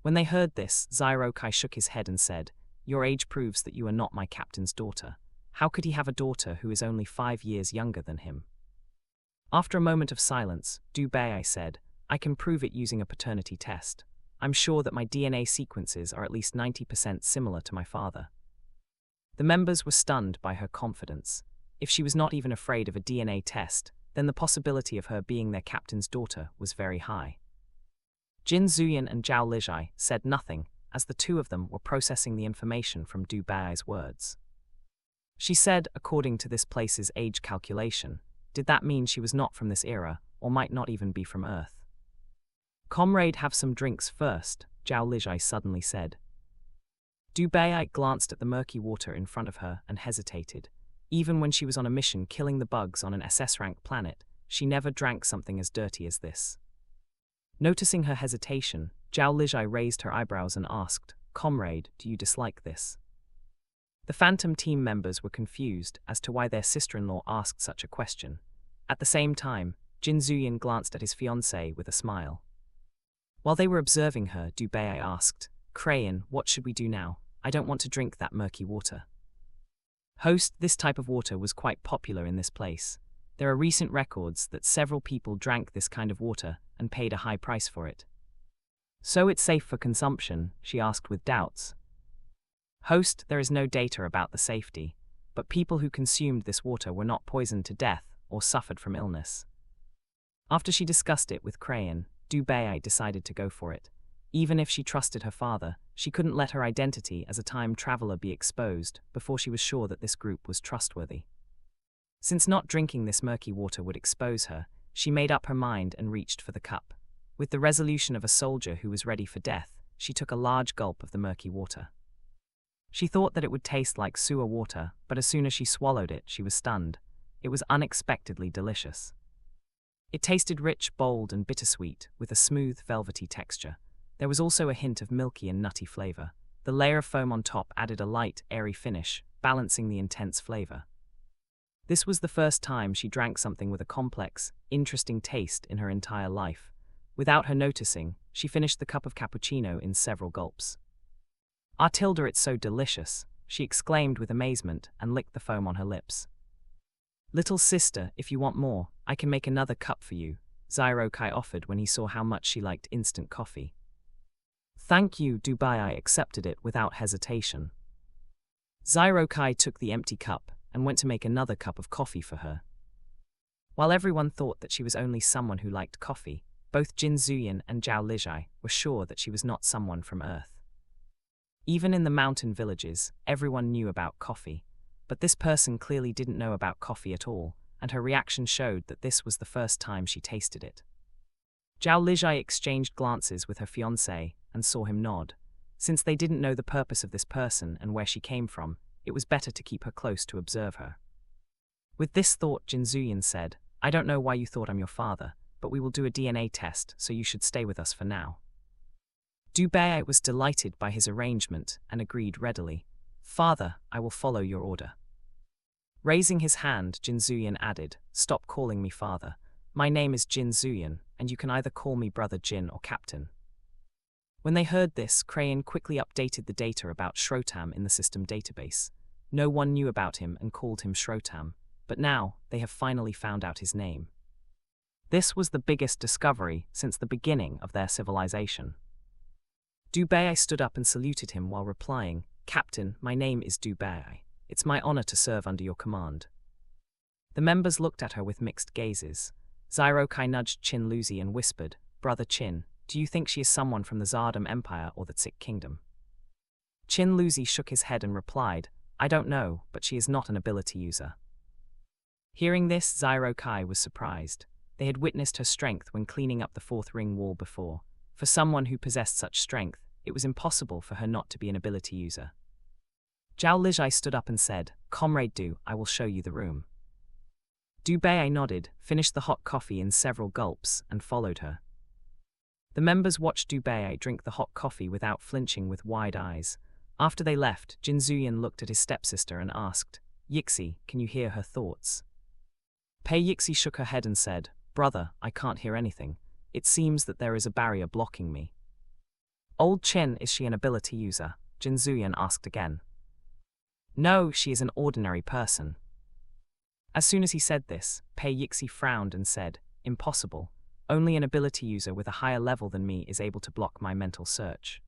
When they heard this, Zyro Kai shook his head and said, "Your age proves that you are not my captain's daughter. How could he have a daughter who is only 5 years younger than him?" After a moment of silence, Du Bei said, "I can prove it using a paternity test. I'm sure that my DNA sequences are at least 90% similar to my father." The members were stunned by her confidence. If she was not even afraid of a DNA test, then the possibility of her being their captain's daughter was very high. Jin Zuyan and Zhao Lijai said nothing, as the two of them were processing the information from Du Bei's words. She said, according to this place's age calculation, did that mean she was not from this era, or might not even be from Earth? "Comrade, have some drinks first," Zhao Lijai suddenly said. Du Bei glanced at the murky water in front of her and hesitated. Even when she was on a mission killing the bugs on an SS-rank planet, she never drank something as dirty as this. Noticing her hesitation, Zhao Lijai raised her eyebrows and asked, "Comrade, do you dislike this?" The Phantom team members were confused as to why their sister-in-law asked such a question. At the same time, Jin Zuyin glanced at his fiancée with a smile. While they were observing her, Du Bei asked, "Crayon, what should we do now? I don't want to drink that murky water." Host, this type of water was quite popular in this place. There are recent records that several people drank this kind of water and paid a high price for it. So it's safe for consumption? She asked with doubts. Host, there is no data about the safety, but people who consumed this water were not poisoned to death or suffered from illness. After she discussed it with Crayon, Du Bei decided to go for it. Even if she trusted her father, she couldn't let her identity as a time traveler be exposed before she was sure that this group was trustworthy. Since not drinking this murky water would expose her, she made up her mind and reached for the cup. With the resolution of a soldier who was ready for death, she took a large gulp of the murky water. She thought that it would taste like sewer water, but as soon as she swallowed it, she was stunned. It was unexpectedly delicious. It tasted rich, bold, and bittersweet, with a smooth, velvety texture. There was also a hint of milky and nutty flavor. The layer of foam on top added a light, airy finish, balancing the intense flavor. This was the first time she drank something with a complex, interesting taste in her entire life. Without her noticing, she finished the cup of cappuccino in several gulps. "Atilda, it's so delicious," she exclaimed with amazement and licked the foam on her lips. "Little sister, if you want more, I can make another cup for you," Xirokai offered when he saw how much she liked instant coffee. "Thank you," Du Bei accepted it without hesitation. Xirokai took the empty cup and went to make another cup of coffee for her. While everyone thought that she was only someone who liked coffee, both Jin Zuyin and Zhao Lijai were sure that she was not someone from Earth. Even in the mountain villages, everyone knew about coffee, but this person clearly didn't know about coffee at all, and her reaction showed that this was the first time she tasted it. Zhao Lijai exchanged glances with her fiancé and saw him nod. Since they didn't know the purpose of this person and where she came from, it was better to keep her close to observe her. With this thought, Jin Zuyin said, "I don't know why you thought I'm your father, but we will do a DNA test, so you should stay with us for now." Du Bei was delighted by his arrangement and agreed readily. "Father, I will follow your order." Raising his hand, Jin Zuyin added, "Stop calling me father. My name is Jin Zuyin, and you can either call me Brother Jin or Captain." When they heard this, Crayon quickly updated the data about Shrotam in the system database. No one knew about him and called him Shrotam, but now they have finally found out his name. This was the biggest discovery since the beginning of their civilization. Du Bei stood up and saluted him while replying, "Captain, my name is Du Bei. It's my honor to serve under your command." The members looked at her with mixed gazes. Xirokai nudged Qin Luzi and whispered, "Brother Qin, do you think she is someone from the Zardom Empire or the Tsik Kingdom?" Qin Luzi shook his head and replied, "I don't know, but she is not an ability user." Hearing this, Xirokai was surprised. They had witnessed her strength when cleaning up the fourth ring wall before. For someone who possessed such strength, it was impossible for her not to be an ability user. Zhao Lijai stood up and said, "Comrade Du, I will show you the room." Du Bei nodded, finished the hot coffee in several gulps, and followed her. The members watched Du Bei drink the hot coffee without flinching with wide eyes. After they left, Jin Zuyin looked at his stepsister and asked, "Yixi, can you hear her thoughts?" Pei Yixi shook her head and said, "Brother, I can't hear anything. It seems that there is a barrier blocking me." "Old Qin, is she an ability user?" Jin Zuyin asked again. "No, she is an ordinary person." As soon as he said this, Pei Yixi frowned and said, "Impossible. Only an ability user with a higher level than me is able to block my mental search.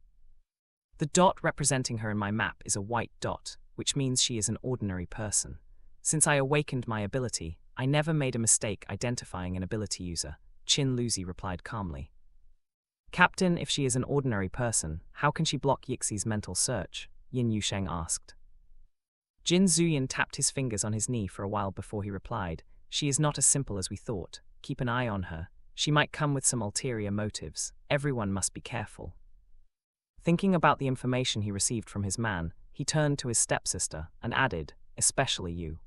The dot representing her in my map is a white dot, which means she is an ordinary person. Since I awakened my ability, I never made a mistake identifying an ability user," Qin Luzi replied calmly. "Captain, if she is an ordinary person, how can she block Yixi's mental search?" Yin Yusheng asked. Jin Zuyin tapped his fingers on his knee for a while before he replied, "She is not as simple as we thought. Keep an eye on her. She might come with some ulterior motives. Everyone must be careful." Thinking about the information he received from his man, he turned to his stepsister and added, "Especially you."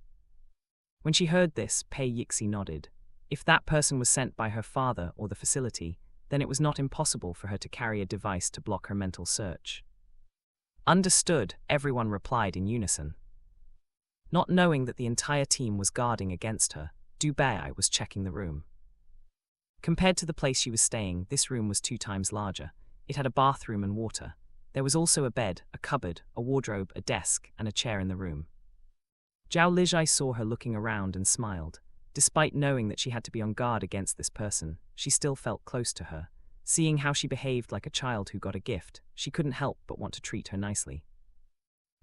When she heard this, Pei Yixi nodded. If that person was sent by her father or the facility, then it was not impossible for her to carry a device to block her mental search. "Understood," everyone replied in unison. Not knowing that the entire team was guarding against her, Dubai was checking the room. Compared to the place she was staying, this room was 2 times larger. It had a bathroom and water. There was also a bed, a cupboard, a wardrobe, a desk, and a chair in the room. Zhao Lijai saw her looking around and smiled. Despite knowing that she had to be on guard against this person, she still felt close to her. Seeing how she behaved like a child who got a gift, she couldn't help but want to treat her nicely.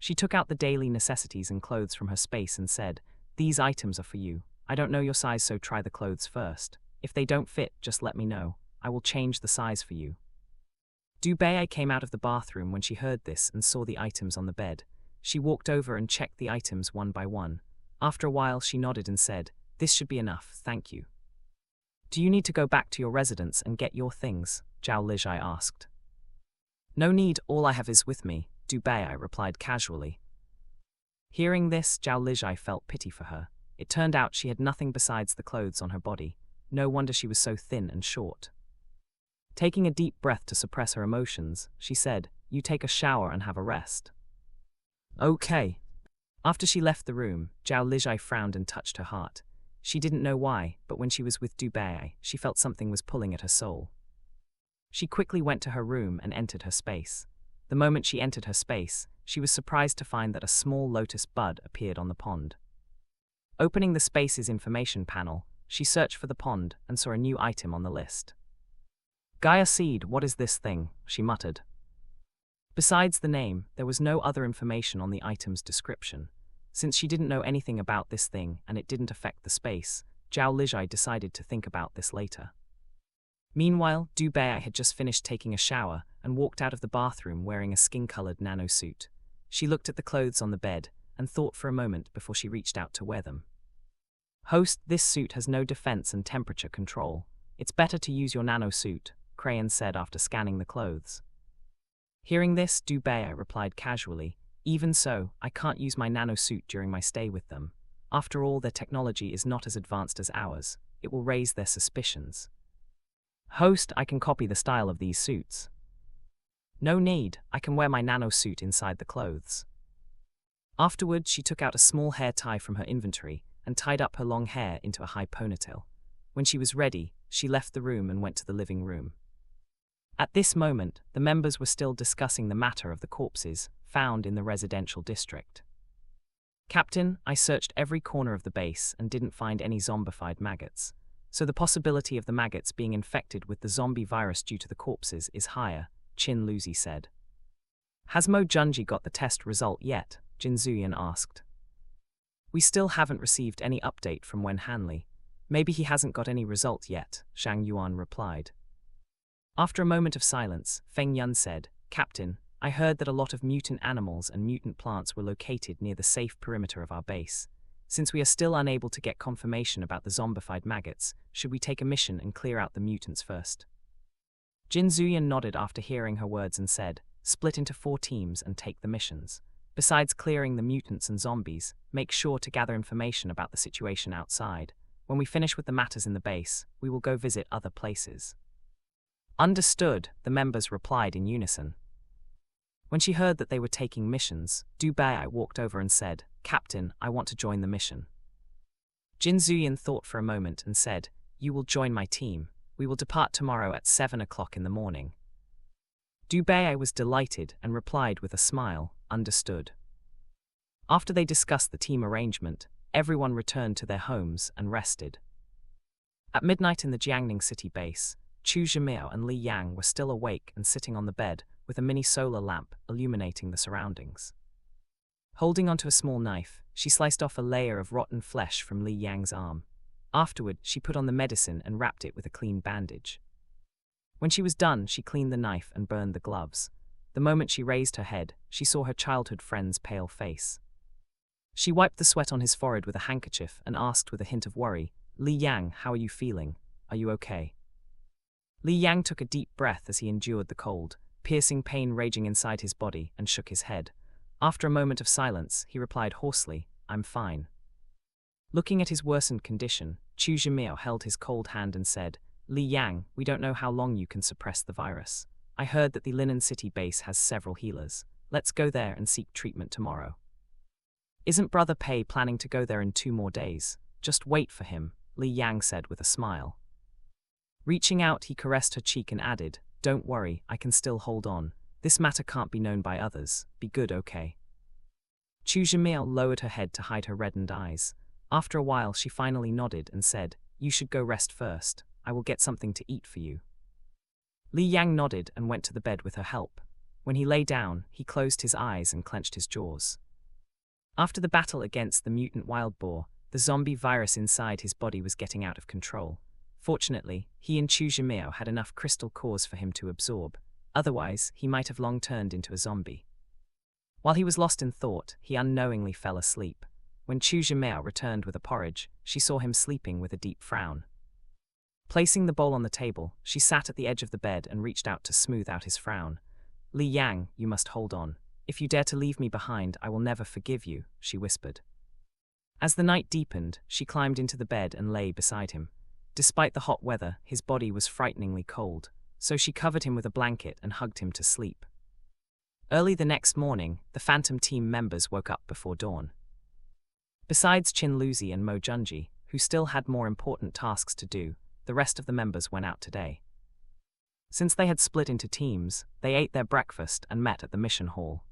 She took out the daily necessities and clothes from her space and said, "These items are for you. I don't know your size, so try the clothes first. If they don't fit, just let me know. I will change the size for you." Dubai came out of the bathroom when she heard this and saw the items on the bed. She walked over and checked the items one by one. After a while, she nodded and said, "This should be enough, thank you." "Do you need to go back to your residence and get your things?" Zhao Lijai asked. "No need, all I have is with me," Dubai replied casually. Hearing this, Zhao Lijai felt pity for her. It turned out she had nothing besides the clothes on her body. No wonder she was so thin and short. Taking a deep breath to suppress her emotions, she said, "You take a shower and have a rest." "Okay." After she left the room, Zhao Lijai frowned and touched her heart. She didn't know why, but when she was with Dubai, she felt something was pulling at her soul. She quickly went to her room and entered her space. The moment she entered her space, she was surprised to find that a small lotus bud appeared on the pond. Opening the space's information panel, she searched for the pond and saw a new item on the list. "Gaia seed, what is this thing?" she muttered. Besides the name, there was no other information on the item's description. Since she didn't know anything about this thing and it didn't affect the space, Zhao Lijai decided to think about this later. Meanwhile, Dubai had just finished taking a shower and walked out of the bathroom wearing a skin-colored nanosuit. She looked at the clothes on the bed and thought for a moment before she reached out to wear them. "Host, this suit has no defense and temperature control. It's better to use your nanosuit," Crayon said after scanning the clothes. Hearing this, Dubai replied casually, "Even so, I can't use my nanosuit during my stay with them. After all, their technology is not as advanced as ours. It will raise their suspicions." "Host, I can copy the style of these suits." "No need, I can wear my nanosuit inside the clothes." Afterward, she took out a small hair tie from her inventory and tied up her long hair into a high ponytail. When she was ready, she left the room and went to the living room. At this moment, the members were still discussing the matter of the corpses found in the residential district. "Captain, I searched every corner of the base and didn't find any zombified maggots. So the possibility of the maggots being infected with the zombie virus due to the corpses is higher," Qin Luzi said. "Has Mo Junji got the test result yet?" Jin Zuyan asked. "We still haven't received any update from Wen Hanli. Maybe he hasn't got any result yet," Zhang Yuan replied. After a moment of silence, Feng Yun said, "Captain, I heard that a lot of mutant animals and mutant plants were located near the safe perimeter of our base. Since we are still unable to get confirmation about the zombified maggots, should we take a mission and clear out the mutants first?" Jin Zuyan nodded after hearing her words and said, "Split into 4 teams and take the missions. Besides clearing the mutants and zombies, make sure to gather information about the situation outside. When we finish with the matters in the base, we will go visit other places." "Understood," the members replied in unison. When she heard that they were taking missions, Dubai walked over and said, "Captain, I want to join the mission." Jin Zuyan thought for a moment and said, "You will join my team. We will depart tomorrow at 7 o'clock in the morning." Dubai was delighted and replied with a smile, "Understood." After they discussed the team arrangement, everyone returned to their homes and rested. At midnight in the Jiangning city base, Chu Zhimiao and Li Yang were still awake and sitting on the bed with a mini solar lamp illuminating the surroundings. Holding onto a small knife, she sliced off a layer of rotten flesh from Li Yang's arm. Afterward, she put on the medicine and wrapped it with a clean bandage. When she was done, she cleaned the knife and burned the gloves. The moment she raised her head, she saw her childhood friend's pale face. She wiped the sweat on his forehead with a handkerchief and asked with a hint of worry, "Li Yang, how are you feeling? Are you okay?" Li Yang took a deep breath as he endured the cold, piercing pain raging inside his body, and shook his head. After a moment of silence, he replied hoarsely, "I'm fine." Looking at his worsened condition, Chu Zhimiao held his cold hand and said, "Li Yang, we don't know how long you can suppress the virus. I heard that the Linen City base has several healers. Let's go there and seek treatment tomorrow." Isn't Brother Pei planning to go there in 2 more days? Just wait for him, Li Yang said with a smile. Reaching out, he caressed her cheek and added, "Don't worry, I can still hold on. This matter can't be known by others. Be good, okay?" Chu Zhimiao lowered her head to hide her reddened eyes. After a while, she finally nodded and said, "You should go rest first. I will get something to eat for you." Li Yang nodded and went to the bed with her help. When he lay down, he closed his eyes and clenched his jaws. After the battle against the mutant wild boar, the zombie virus inside his body was getting out of control. Fortunately, he and Chu Zhimiao had enough crystal cores for him to absorb. Otherwise, he might have long turned into a zombie. While he was lost in thought, he unknowingly fell asleep. When Chu Zhimiao returned with a porridge, she saw him sleeping with a deep frown. Placing the bowl on the table, she sat at the edge of the bed and reached out to smooth out his frown. "Li Yang, you must hold on. If you dare to leave me behind, I will never forgive you," she whispered. As the night deepened, she climbed into the bed and lay beside him. Despite the hot weather, his body was frighteningly cold, so she covered him with a blanket and hugged him to sleep. Early the next morning, the Phantom team members woke up before dawn. Besides Qin Luzi and Mo Junji, who still had more important tasks to do, the rest of the members went out today. Since they had split into teams, they ate their breakfast and met at the mission hall.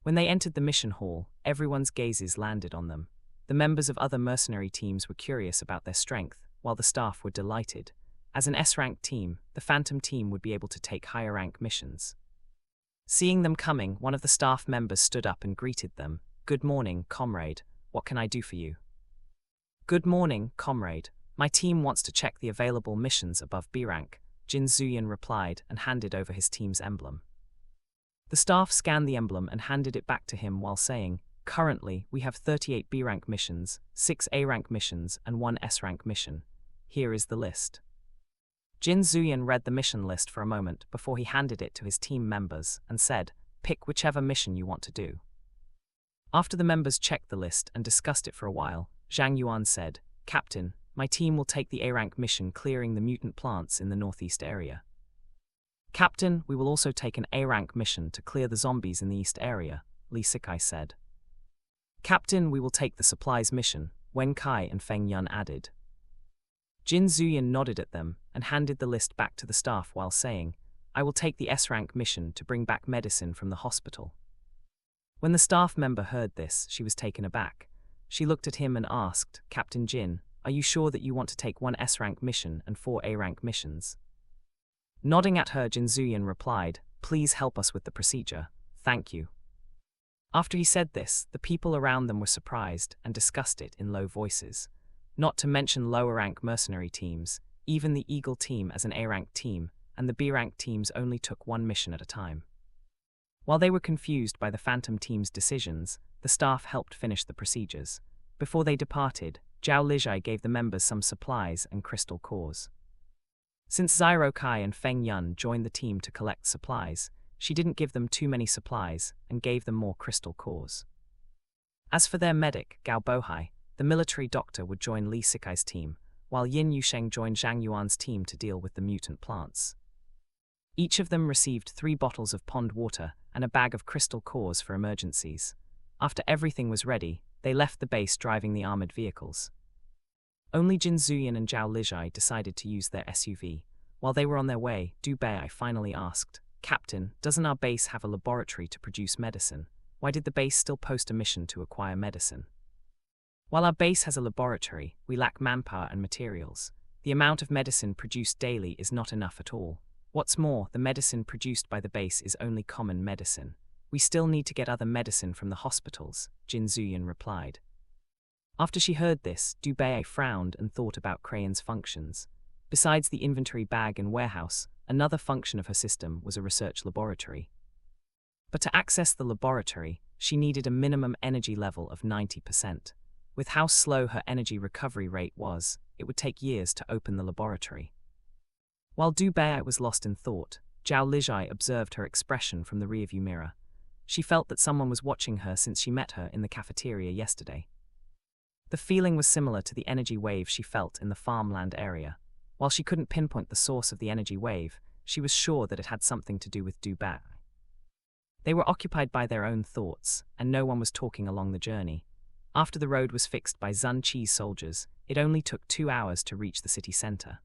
When they entered the mission hall, everyone's gazes landed on them. The members of other mercenary teams were curious about their strength, while the staff were delighted. As an S-rank team, the Phantom team would be able to take higher-rank missions. Seeing them coming, one of the staff members stood up and greeted them. "Good morning, comrade. What can I do for you?" "Good morning, comrade. My team wants to check the available missions above B rank," Jin Zuyan replied and handed over his team's emblem. The staff scanned the emblem and handed it back to him while saying, "Currently, we have 38 B-rank missions, 6 A-rank missions, and 1 S-rank mission. Here is the list." Jin Zuyan read the mission list for a moment before he handed it to his team members and said, "Pick whichever mission you want to do." After the members checked the list and discussed it for a while, Zhang Yuan said, "Captain, my team will take the A-rank mission clearing the mutant plants in the northeast area." "Captain, we will also take an A-rank mission to clear the zombies in the east area," Li Sikai said. "Captain, we will take the supplies mission," Wen Kai and Feng Yun added. Jin Zuyan nodded at them and handed the list back to the staff while saying, "I will take the S-rank mission to bring back medicine from the hospital." When the staff member heard this, she was taken aback. She looked at him and asked, "Captain Jin, are you sure that you want to take 1 S-rank mission and 4 A-rank missions?" Nodding at her, Jin Zuyan replied, "Please help us with the procedure. Thank you." After he said this, the people around them were surprised and discussed it in low voices. Not to mention lower-rank mercenary teams, even the Eagle team as an A-rank team, and the B-rank teams only took 1 mission at a time. While they were confused by the Phantom team's decisions, the staff helped finish the procedures. Before they departed, Zhao Lijai gave the members some supplies and crystal cores. Since Zyro Kai and Feng Yun joined the team to collect supplies, she didn't give them too many supplies and gave them more crystal cores. As for their medic, Gao Bohai, the military doctor would join Li Sikai's team, while Yin Yusheng joined Zhang Yuan's team to deal with the mutant plants. Each of them received 3 bottles of pond water and a bag of crystal cores for emergencies. After everything was ready, they left the base driving the armored vehicles. Only Jin Zuyan and Zhao Lijai decided to use their SUV. While they were on their way, Du Bei finally asked, "Captain, doesn't our base have a laboratory to produce medicine? Why did the base still post a mission to acquire medicine?" "While our base has a laboratory, we lack manpower and materials. The amount of medicine produced daily is not enough at all. What's more, the medicine produced by the base is only common medicine. We still need to get other medicine from the hospitals," Jin Zuyan replied. After she heard this, Du Bei frowned and thought about Crayon's functions. Besides the inventory bag and warehouse, another function of her system was a research laboratory. But to access the laboratory, she needed a minimum energy level of 90%. With how slow her energy recovery rate was, it would take years to open the laboratory. While Du Bei was lost in thought, Zhao Lijai observed her expression from the rearview mirror. She felt that someone was watching her since she met her in the cafeteria yesterday. The feeling was similar to the energy wave she felt in the farmland area. While she couldn't pinpoint the source of the energy wave, she was sure that it had something to do with Du Bei. They were occupied by their own thoughts, and no one was talking along the journey. After the road was fixed by Zun Chi's soldiers, it only took 2 hours to reach the city center.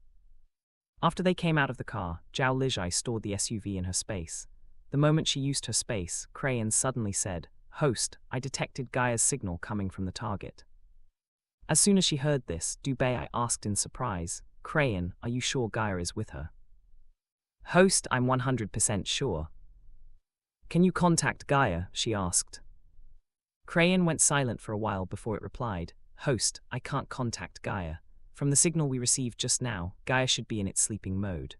After they came out of the car, Zhao Lijai stored the SUV in her space. The moment she used her space, Crayon suddenly said, "Host, I detected Gaia's signal coming from the target." As soon as she heard this, Dubei asked in surprise, "Crayon, are you sure Gaia is with her?" "Host, I'm 100% sure." "Can you contact Gaia?" she asked. Crayon went silent for a while before it replied, "Host, I can't contact Gaia. From the signal we received just now, Gaia should be in its sleeping mode."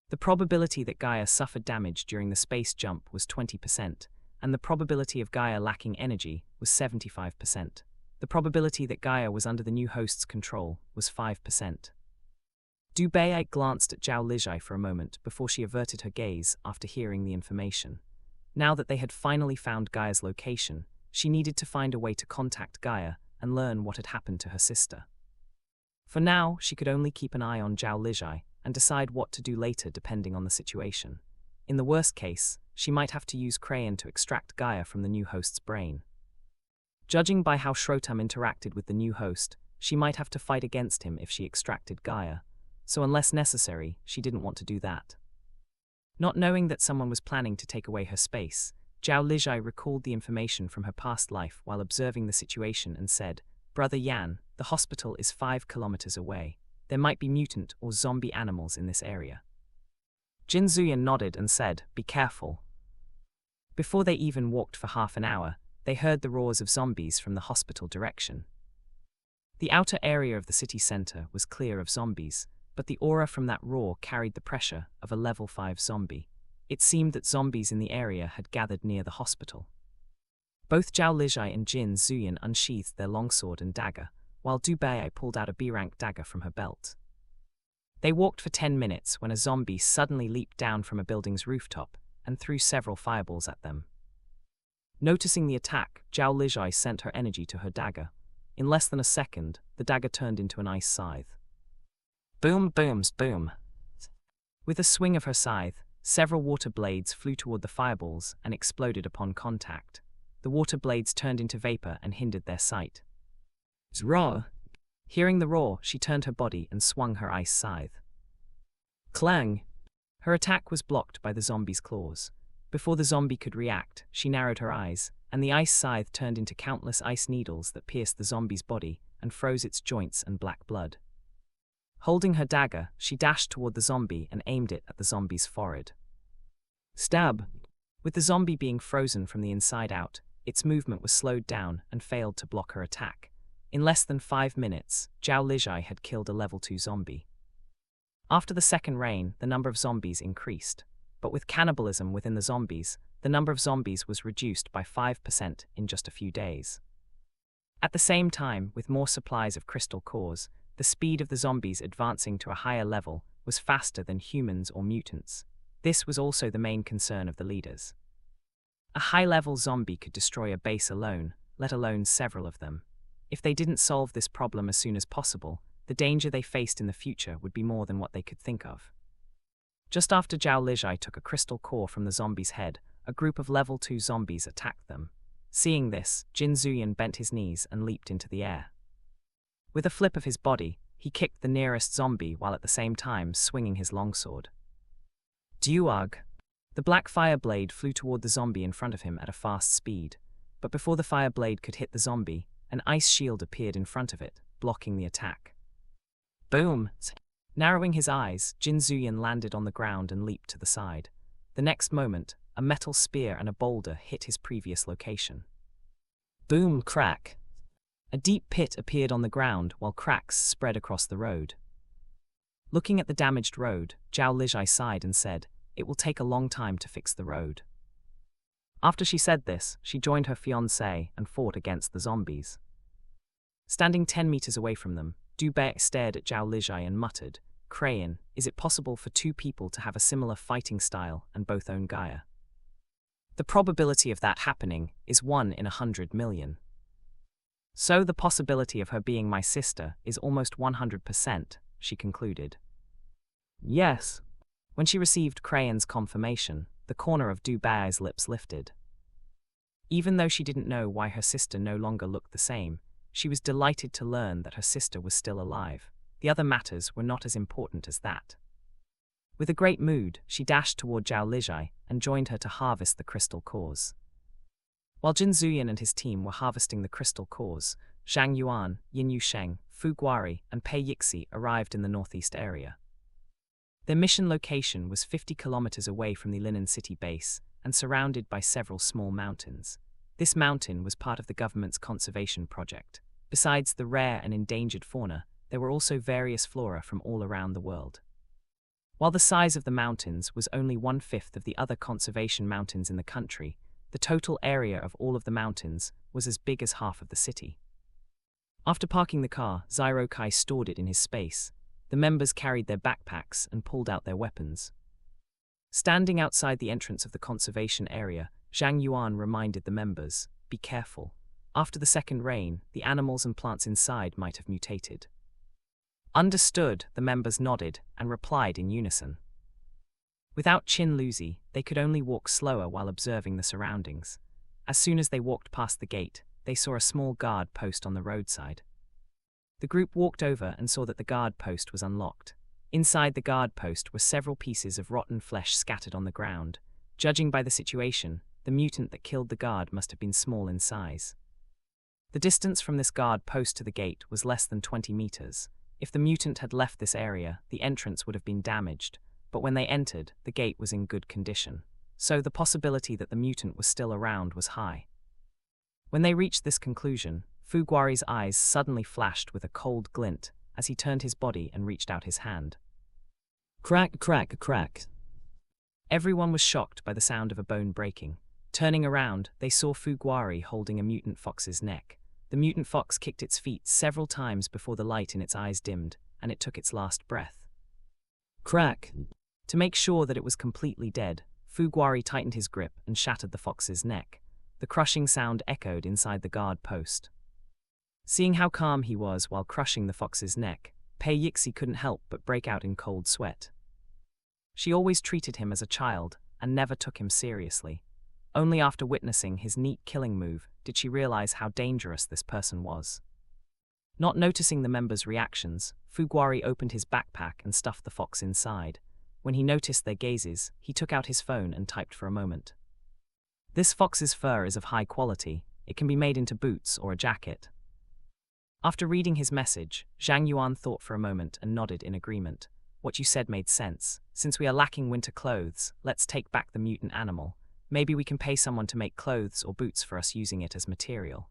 The probability that Gaia suffered damage during the space jump was 20%, and the probability of Gaia lacking energy was 75%. The probability that Gaia was under the new host's control was 5%. Dubei glanced at Zhao Lijai for a moment before she averted her gaze after hearing the information. Now that they had finally found Gaia's location, she needed to find a way to contact Gaia and learn what had happened to her sister. For now, she could only keep an eye on Zhao Lijai and decide what to do later depending on the situation. In the worst case, she might have to use Crayon to extract Gaia from the new host's brain. Judging by how Shrotam interacted with the new host, she might have to fight against him if she extracted Gaia, so unless necessary, she didn't want to do that. Not knowing that someone was planning to take away her space, Zhao Lijai recalled the information from her past life while observing the situation and said, "Brother Yan, the hospital is 5 kilometers away. There might be mutant or zombie animals in this area." Jin Zuyan nodded and said, "Be careful." Before they even walked for half an hour, they heard the roars of zombies from the hospital direction. The outer area of the city center was clear of zombies, but the aura from that roar carried the pressure of a level 5 zombie. It seemed that zombies in the area had gathered near the hospital. Both Zhao Lijai and Jin Zuyan unsheathed their longsword and dagger, while Dubei pulled out a B-rank dagger from her belt. They walked for 10 minutes when a zombie suddenly leaped down from a building's rooftop and threw several fireballs at them. Noticing the attack, Zhao Lijai sent her energy to her dagger. In less than a second, the dagger turned into an ice scythe. Boom, booms, boom. With a swing of her scythe, several water blades flew toward the fireballs and exploded upon contact. The water blades turned into vapor and hindered their sight. Roar! Hearing the roar, she turned her body and swung her ice scythe. Clang! Her attack was blocked by the zombie's claws. Before the zombie could react, she narrowed her eyes, and the ice scythe turned into countless ice needles that pierced the zombie's body and froze its joints and black blood. Holding her dagger, she dashed toward the zombie and aimed it at the zombie's forehead. Stab! With the zombie being frozen from the inside out, its movement was slowed down and failed to block her attack. In less than 5 minutes, Zhao Lijai had killed a level 2 zombie. After the second rain, the number of zombies increased, but with cannibalism within the zombies, the number of zombies was reduced by 5% in just a few days. At the same time, with more supplies of crystal cores, the speed of the zombies advancing to a higher level was faster than humans or mutants. This was also the main concern of the leaders. A high-level zombie could destroy a base alone, let alone several of them. If they didn't solve this problem as soon as possible, the danger they faced in the future would be more than what they could think of. Just after Zhao Lijai took a crystal core from the zombie's head, a group of level 2 zombies attacked them. Seeing this, Jin Zuyan bent his knees and leaped into the air. With a flip of his body, he kicked the nearest zombie while at the same time swinging his longsword. Duag! The black fire blade flew toward the zombie in front of him at a fast speed, but before the fire blade could hit the zombie, an ice shield appeared in front of it, blocking the attack. Boom! Narrowing his eyes, Jin Zuyan landed on the ground and leaped to the side. The next moment, a metal spear and a boulder hit his previous location. Boom! Crack! A deep pit appeared on the ground while cracks spread across the road. Looking at the damaged road, Zhao Lijai sighed and said, "It will take a long time to fix the road." After she said this, she joined her fiancé and fought against the zombies. Standing 10 meters away from them, Dubei stared at Zhao Lijai and muttered, "Crayon, is it possible for 2 people to have a similar fighting style and both own Gaia? The probability of that happening is 1 in 100 million. So the possibility of her being my sister is almost 100%, she concluded. Yes. When she received Crayon's confirmation, the corner of Du Bai's lips lifted. Even though she didn't know why her sister no longer looked the same, she was delighted to learn that her sister was still alive. The other matters were not as important as that. With a great mood, she dashed toward Zhao Lijai and joined her to harvest the crystal cores. While Jin Zuyan and his team were harvesting the crystal cores, Zhang Yuan, Yin Yusheng, Fu Guari, and Pei Yixi arrived in the northeast area. Their mission location was 50 kilometers away from the Linen City base and surrounded by several small mountains. This mountain was part of the government's conservation project. Besides the rare and endangered fauna, there were also various flora from all around the world. While the size of the mountains was only 1/5 of the other conservation mountains in the country, the total area of all of the mountains was as big as half of the city. After parking the car, Zyro Kai stored it in his space. The members carried their backpacks and pulled out their weapons. Standing outside the entrance of the conservation area, Zhang Yuan reminded the members, "Be careful. After the second rain, the animals and plants inside might have mutated." Understood, the members nodded and replied in unison. Without Qin Luzi, they could only walk slower while observing the surroundings. As soon as they walked past the gate, they saw a small guard post on the roadside. The group walked over and saw that the guard post was unlocked. Inside the guard post were several pieces of rotten flesh scattered on the ground. Judging by the situation, the mutant that killed the guard must have been small in size. The distance from this guard post to the gate was less than 20 meters. If the mutant had left this area, the entrance would have been damaged, but when they entered, the gate was in good condition. So the possibility that the mutant was still around was high. When they reached this conclusion, Fu Guari's eyes suddenly flashed with a cold glint as he turned his body and reached out his hand. Crack, crack, crack. Everyone was shocked by the sound of a bone breaking. Turning around, they saw Fu Guari holding a mutant fox's neck. The mutant fox kicked its feet several times before the light in its eyes dimmed, and it took its last breath. Crack. To make sure that it was completely dead, Fu Guari tightened his grip and shattered the fox's neck. The crushing sound echoed inside the guard post. Seeing how calm he was while crushing the fox's neck, Pei Yixi couldn't help but break out in cold sweat. She always treated him as a child and never took him seriously. Only after witnessing his neat killing move did she realize how dangerous this person was. Not noticing the members' reactions, Fu Guari opened his backpack and stuffed the fox inside. When he noticed their gazes, he took out his phone and typed for a moment. This fox's fur is of high quality. It can be made into boots or a jacket. After reading his message, Zhang Yuan thought for a moment and nodded in agreement. What you said made sense. Since we are lacking winter clothes, let's take back the mutant animal. Maybe we can pay someone to make clothes or boots for us using it as material.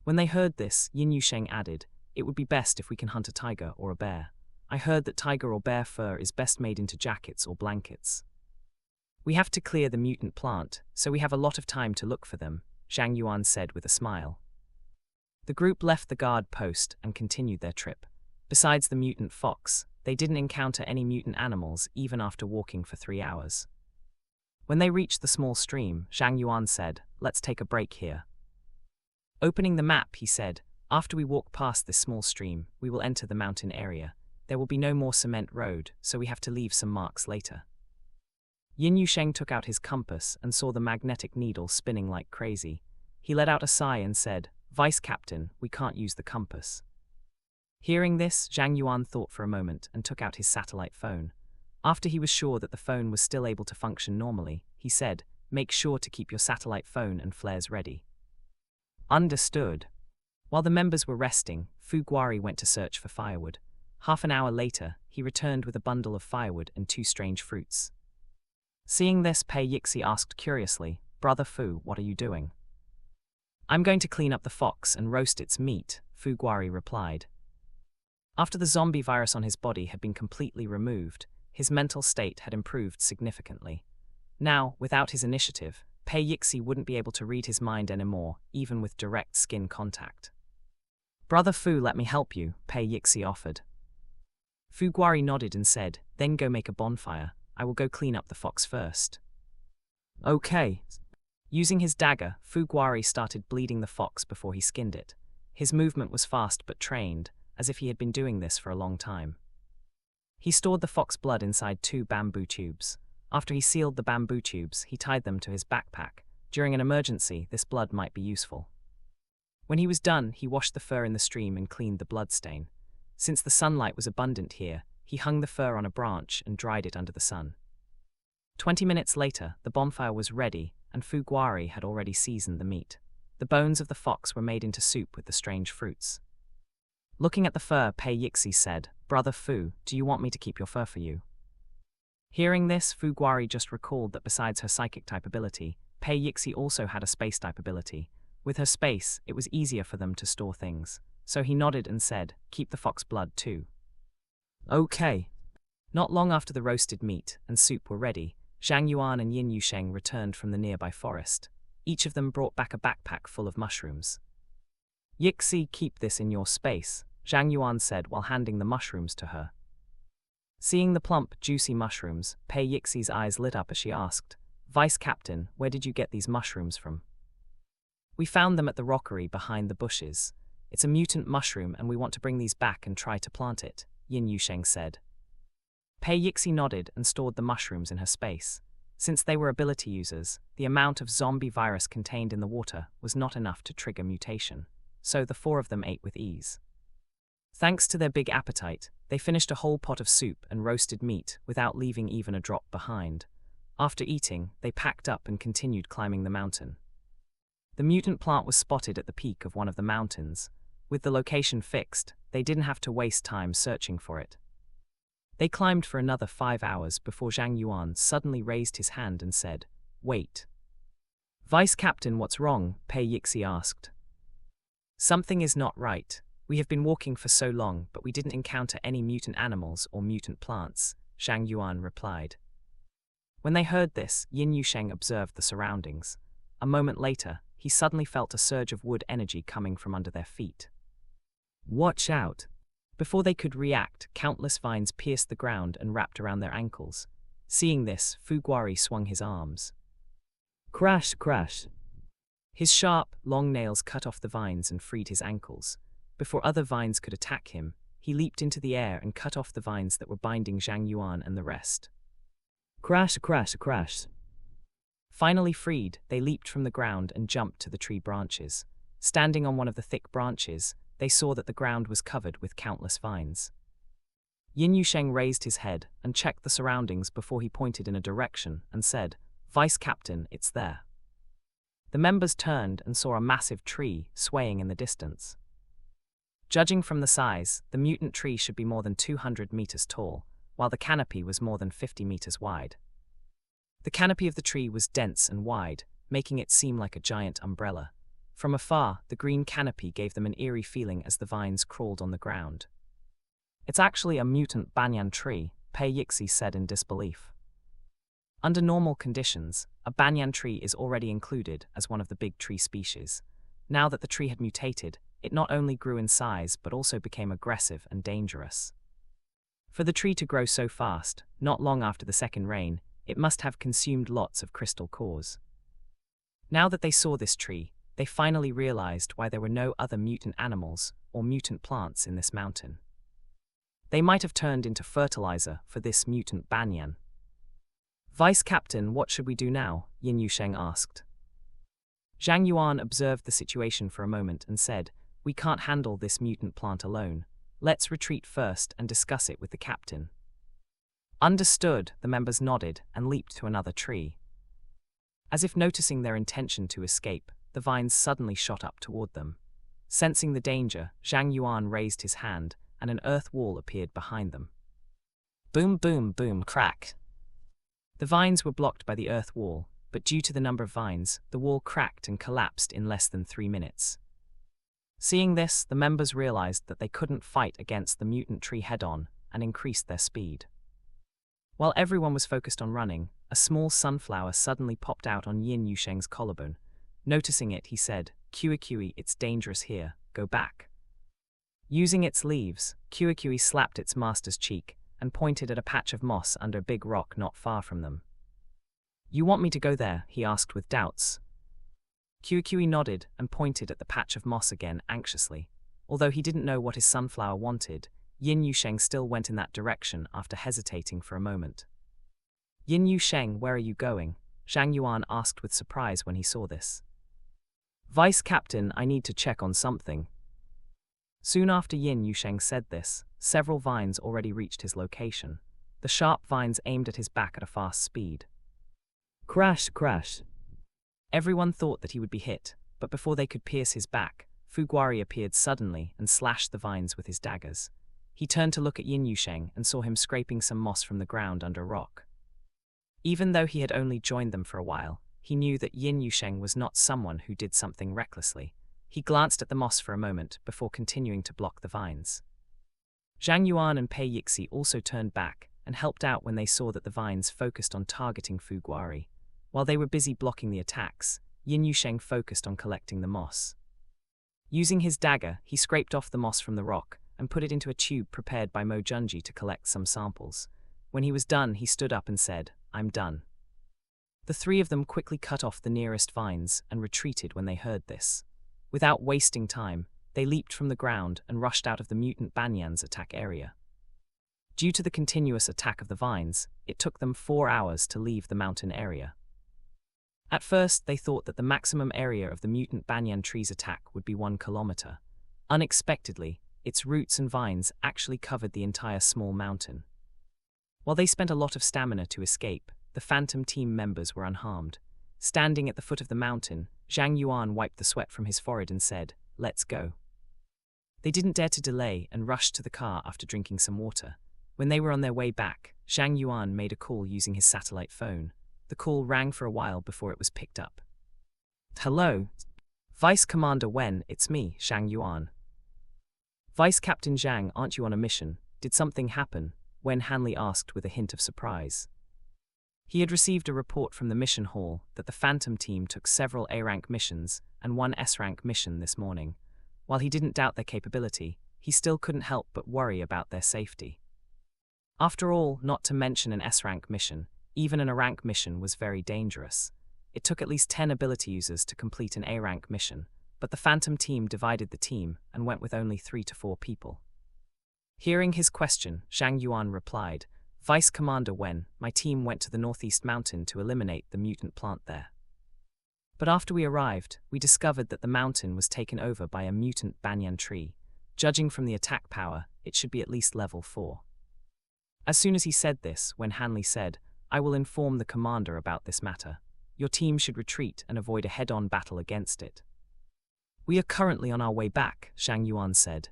When they heard this, Yin Yusheng added, "It would be best if we can hunt a tiger or a bear. I heard that tiger or bear fur is best made into jackets or blankets. We have to clear the mutant plant, so we have a lot of time to look for them," Zhang Yuan said with a smile. The group left the guard post and continued their trip. Besides the mutant fox, they didn't encounter any mutant animals even after walking for 3 hours. When they reached the small stream, Zhang Yuan said, "Let's take a break here." Opening the map, he said, "After we walk past this small stream, we will enter the mountain area. There will be no more cement road, so we have to leave some marks later." Yin Yusheng took out his compass and saw the magnetic needle spinning like crazy. He let out a sigh and said, "Vice Captain, we can't use the compass." Hearing this, Zhang Yuan thought for a moment and took out his satellite phone. After he was sure that the phone was still able to function normally, he said, "Make sure to keep your satellite phone and flares ready." Understood. While the members were resting, Fu Guari went to search for firewood. Half an hour later, he returned with a bundle of firewood and 2 strange fruits. Seeing this, Pei Yixi asked curiously, "Brother Fu, what are you doing?" "I'm going to clean up the fox and roast its meat," Fu Guari replied. After the zombie virus on his body had been completely removed, his mental state had improved significantly. Now, without his initiative, Pei Yixi wouldn't be able to read his mind anymore, even with direct skin contact. "Brother Fu, let me help you," Pei Yixi offered. Fu Guari nodded and said, "Then go make a bonfire. I will go clean up the fox first." Okay. Using his dagger, Fu Guari started bleeding the fox before he skinned it. His movement was fast but trained, as if he had been doing this for a long time. He stored the fox blood inside 2 bamboo tubes. After he sealed the bamboo tubes, he tied them to his backpack. During an emergency, this blood might be useful. When he was done, he washed the fur in the stream and cleaned the blood stain. Since the sunlight was abundant here, he hung the fur on a branch and dried it under the sun. 20 minutes later, the bonfire was ready, and Fuguari had already seasoned the meat. The bones of the fox were made into soup with the strange fruits. Looking at the fur, Pei Yixi said, "Brother Fu, do you want me to keep your fur for you?" Hearing this, Fuguari just recalled that besides her psychic type ability, Pei Yixi also had a space type ability. With her space, it was easier for them to store things. So he nodded and said, "Keep the fox blood too." Okay. Not long after the roasted meat and soup were ready, Zhang Yuan and Yin Yusheng returned from the nearby forest. Each of them brought back a backpack full of mushrooms. "Yixi, keep this in your space," Zhang Yuan said while handing the mushrooms to her. Seeing the plump, juicy mushrooms, Pei Yixi's eyes lit up as she asked, "Vice Captain, where did you get these mushrooms from?" "We found them at the rockery behind the bushes. It's a mutant mushroom and we want to bring these back and try to plant it," Yin Yusheng said. Pei Yixi nodded and stored the mushrooms in her space. Since they were ability users, the amount of zombie virus contained in the water was not enough to trigger mutation, so the four of them ate with ease. Thanks to their big appetite, they finished a whole pot of soup and roasted meat without leaving even a drop behind. After eating, they packed up and continued climbing the mountain. The mutant plant was spotted at the peak of one of the mountains. With the location fixed, they didn't have to waste time searching for it. They climbed for another 5 hours before Zhang Yuan suddenly raised his hand and said, "Wait." "Vice Captain, what's wrong?" Pei Yixi asked. "Something is not right. We have been walking for so long, but we didn't encounter any mutant animals or mutant plants," Zhang Yuan replied. When they heard this, Yin Yusheng observed the surroundings. A moment later, he suddenly felt a surge of wood energy coming from under their feet. "Watch out!" Before they could react, countless vines pierced the ground and wrapped around their ankles. Seeing this, Fuguari swung his arms. Crash, crash! His sharp, long nails cut off the vines and freed his ankles. Before other vines could attack him, he leaped into the air and cut off the vines that were binding Zhang Yuan and the rest. Crash, crash, crash! Finally freed, they leaped from the ground and jumped to the tree branches. Standing on one of the thick branches, they saw that the ground was covered with countless vines. Yin Yusheng raised his head and checked the surroundings before he pointed in a direction and said, "Vice Captain, it's there." The members turned and saw a massive tree swaying in the distance. Judging from the size, the mutant tree should be more than 200 meters tall, while the canopy was more than 50 meters wide. The canopy of the tree was dense and wide, making it seem like a giant umbrella. From afar, the green canopy gave them an eerie feeling as the vines crawled on the ground. "It's actually a mutant banyan tree," Pei Yixi said in disbelief. Under normal conditions, a banyan tree is already included as one of the big tree species. Now that the tree had mutated, it not only grew in size but also became aggressive and dangerous. For the tree to grow so fast, not long after the second rain, it must have consumed lots of crystal cores. Now that they saw this tree, they finally realized why there were no other mutant animals or mutant plants in this mountain. They might have turned into fertilizer for this mutant banyan. "Vice Captain, what should we do now?" Yin Yusheng asked. Zhang Yuan observed the situation for a moment and said, "We can't handle this mutant plant alone. Let's retreat first and discuss it with the captain." Understood, the members nodded and leaped to another tree. As if noticing their intention to escape, the vines suddenly shot up toward them. Sensing the danger, Zhang Yuan raised his hand, and an earth wall appeared behind them. Boom, boom, boom, crack! The vines were blocked by the earth wall, but due to the number of vines, the wall cracked and collapsed in less than 3 minutes. Seeing this, the members realized that they couldn't fight against the mutant tree head-on and increased their speed. While everyone was focused on running, a small sunflower suddenly popped out on Yin Yusheng's collarbone. Noticing it, he said, "Kui, it's dangerous here, go back." Using its leaves, Kui slapped its master's cheek and pointed at a patch of moss under a big rock not far from them. "You want me to go there?" he asked with doubts. Kui nodded and pointed at the patch of moss again anxiously. Although he didn't know what his sunflower wanted, Yin Yusheng still went in that direction after hesitating for a moment. Yin Yusheng, where are you going? Zhang Yuan asked with surprise when he saw this. Vice Captain, I need to check on something. Soon after Yin Yusheng said this, several vines already reached his location. The sharp vines aimed at his back at a fast speed. Crash, crash. Everyone thought that he would be hit, but before they could pierce his back, Fuguari appeared suddenly and slashed the vines with his daggers. He turned to look at Yin Yusheng and saw him scraping some moss from the ground under a rock. Even though he had only joined them for a while, he knew that Yin Yusheng was not someone who did something recklessly. He glanced at the moss for a moment before continuing to block the vines. Zhang Yuan and Pei Yixi also turned back and helped out when they saw that the vines focused on targeting Fuguari. While they were busy blocking the attacks, Yin Yusheng focused on collecting the moss. Using his dagger, he scraped off the moss from the rock and put it into a tube prepared by Mo Junji to collect some samples. When he was done, he stood up and said, "I'm done." The three of them quickly cut off the nearest vines and retreated when they heard this. Without wasting time, they leaped from the ground and rushed out of the mutant Banyan's attack area. Due to the continuous attack of the vines, it took them 4 hours to leave the mountain area. At first, they thought that the maximum area of the mutant banyan tree's attack would be 1 kilometer. Unexpectedly, its roots and vines actually covered the entire small mountain. While they spent a lot of stamina to escape, the Phantom team members were unharmed. Standing at the foot of the mountain, Zhang Yuan wiped the sweat from his forehead and said, "Let's go." They didn't dare to delay and rushed to the car after drinking some water. When they were on their way back, Zhang Yuan made a call using his satellite phone. The call rang for a while before it was picked up. "Hello, Vice Commander Wen, it's me, Zhang Yuan." "Vice Captain Zhang, aren't you on a mission? Did something happen?" Wen Hanley asked with a hint of surprise. He had received a report from the mission hall that the Phantom team took several A-rank missions and one S-rank mission this morning. While he didn't doubt their capability, he still couldn't help but worry about their safety. After all, not to mention an S-rank mission, even an A-rank mission was very dangerous. It took at least 10 ability users to complete an A-rank mission, but the Phantom team divided the team and went with only 3 to 4 people. Hearing his question, Zhang Yuan replied, "Vice Commander Wen, my team went to the northeast mountain to eliminate the mutant plant there. But after we arrived, we discovered that the mountain was taken over by a mutant banyan tree. Judging from the attack power, it should be at least level 4. As soon as he said this, Wen Hanley said, "I will inform the commander about this matter. Your team should retreat and avoid a head-on battle against it." "We are currently on our way back," Zhang Yuan said.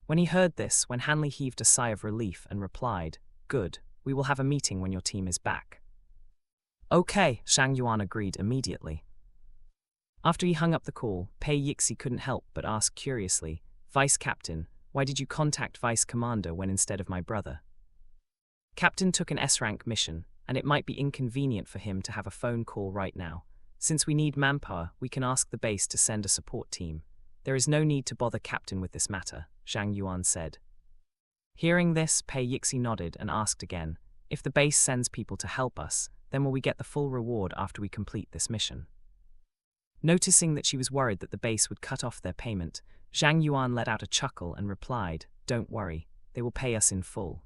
When he heard this, Wen Hanley heaved a sigh of relief and replied, "Good, we will have a meeting when your team is back." "Okay," Zhang Yuan agreed immediately. After he hung up the call, Pei Yixi couldn't help but ask curiously, "Vice Captain, why did you contact Vice Commander when instead of my brother?" "Captain took an S-rank mission, and it might be inconvenient for him to have a phone call right now. Since we need manpower, we can ask the base to send a support team. There is no need to bother Captain with this matter," Zhang Yuan said. Hearing this, Pei Yixi nodded and asked again, "If the base sends people to help us, then will we get the full reward after we complete this mission?" Noticing that she was worried that the base would cut off their payment, Zhang Yuan let out a chuckle and replied, "Don't worry, they will pay us in full."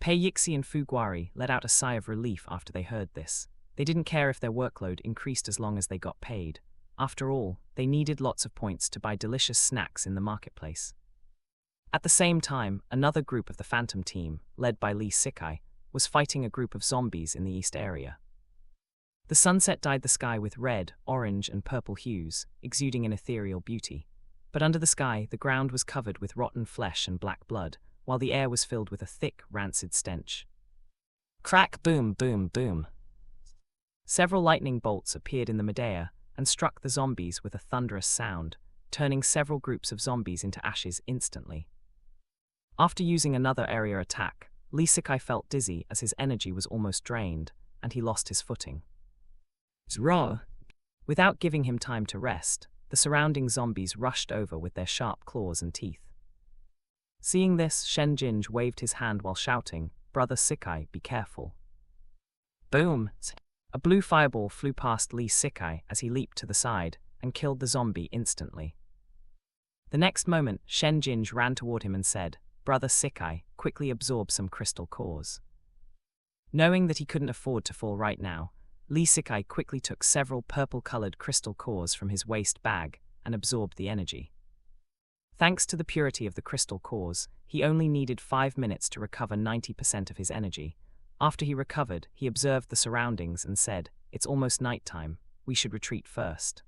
Pei Yixi and Fuguari let out a sigh of relief after they heard this. They didn't care if their workload increased as long as they got paid. After all, they needed lots of points to buy delicious snacks in the marketplace. At the same time, another group of the Phantom team, led by Lee Sikai, was fighting a group of zombies in the east area. The sunset dyed the sky with red, orange, and purple hues, exuding an ethereal beauty. But under the sky, the ground was covered with rotten flesh and black blood, while the air was filled with a thick, rancid stench. Crack, boom, boom, boom. Several lightning bolts appeared in the midair and struck the zombies with a thunderous sound, turning several groups of zombies into ashes instantly. After using another area attack, Lee Sikai felt dizzy as his energy was almost drained, and he lost his footing. Zra! Without giving him time to rest, the surrounding zombies rushed over with their sharp claws and teeth. Seeing this, Shen Jinj waved his hand while shouting, "Brother Sikai, be careful." Boom! A blue fireball flew past Lee Sikai as he leaped to the side and killed the zombie instantly. The next moment, Shen Jinj ran toward him and said, "Brother Sikai, quickly absorb some crystal cores." Knowing that he couldn't afford to fall right now, Lee Sikai quickly took several purple-colored crystal cores from his waist bag and absorbed the energy. Thanks to the purity of the crystal cores, he only needed 5 minutes to recover 90% of his energy. After he recovered, he observed the surroundings and said, "It's almost nighttime, we should retreat first."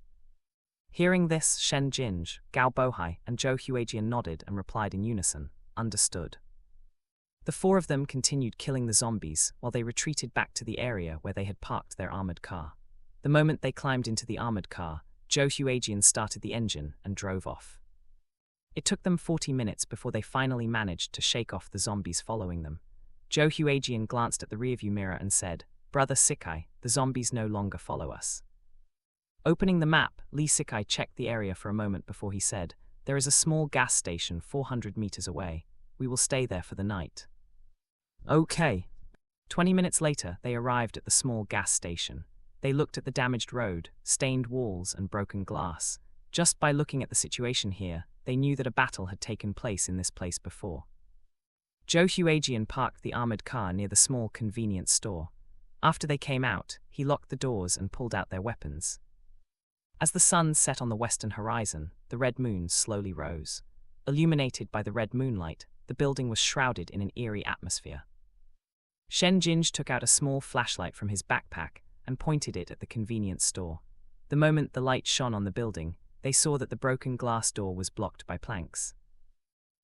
Hearing this, Shen Jinj, Gao Bohai, and Zhou Huijian nodded and replied in unison, "Understood." The four of them continued killing the zombies while they retreated back to the area where they had parked their armored car. The moment they climbed into the armored car, Zhou Huijian started the engine and drove off. It took them 40 minutes before they finally managed to shake off the zombies following them. Zhou Huijian glanced at the rearview mirror and said, "Brother Sikai, the zombies no longer follow us." Opening the map, Lee Sikai checked the area for a moment before he said, "There is a small gas station 400 meters away. We will stay there for the night." Okay. 20 minutes later, they arrived at the small gas station. They looked at the damaged road, stained walls, and broken glass. Just by looking at the situation here, they knew that a battle had taken place in this place before. Zhou Huijian parked the armored car near the small convenience store. After they came out, he locked the doors and pulled out their weapons. As the sun set on the western horizon, the red moon slowly rose. Illuminated by the red moonlight, the building was shrouded in an eerie atmosphere. Shen Jinj took out a small flashlight from his backpack and pointed it at the convenience store. The moment the light shone on the building, they saw that the broken glass door was blocked by planks.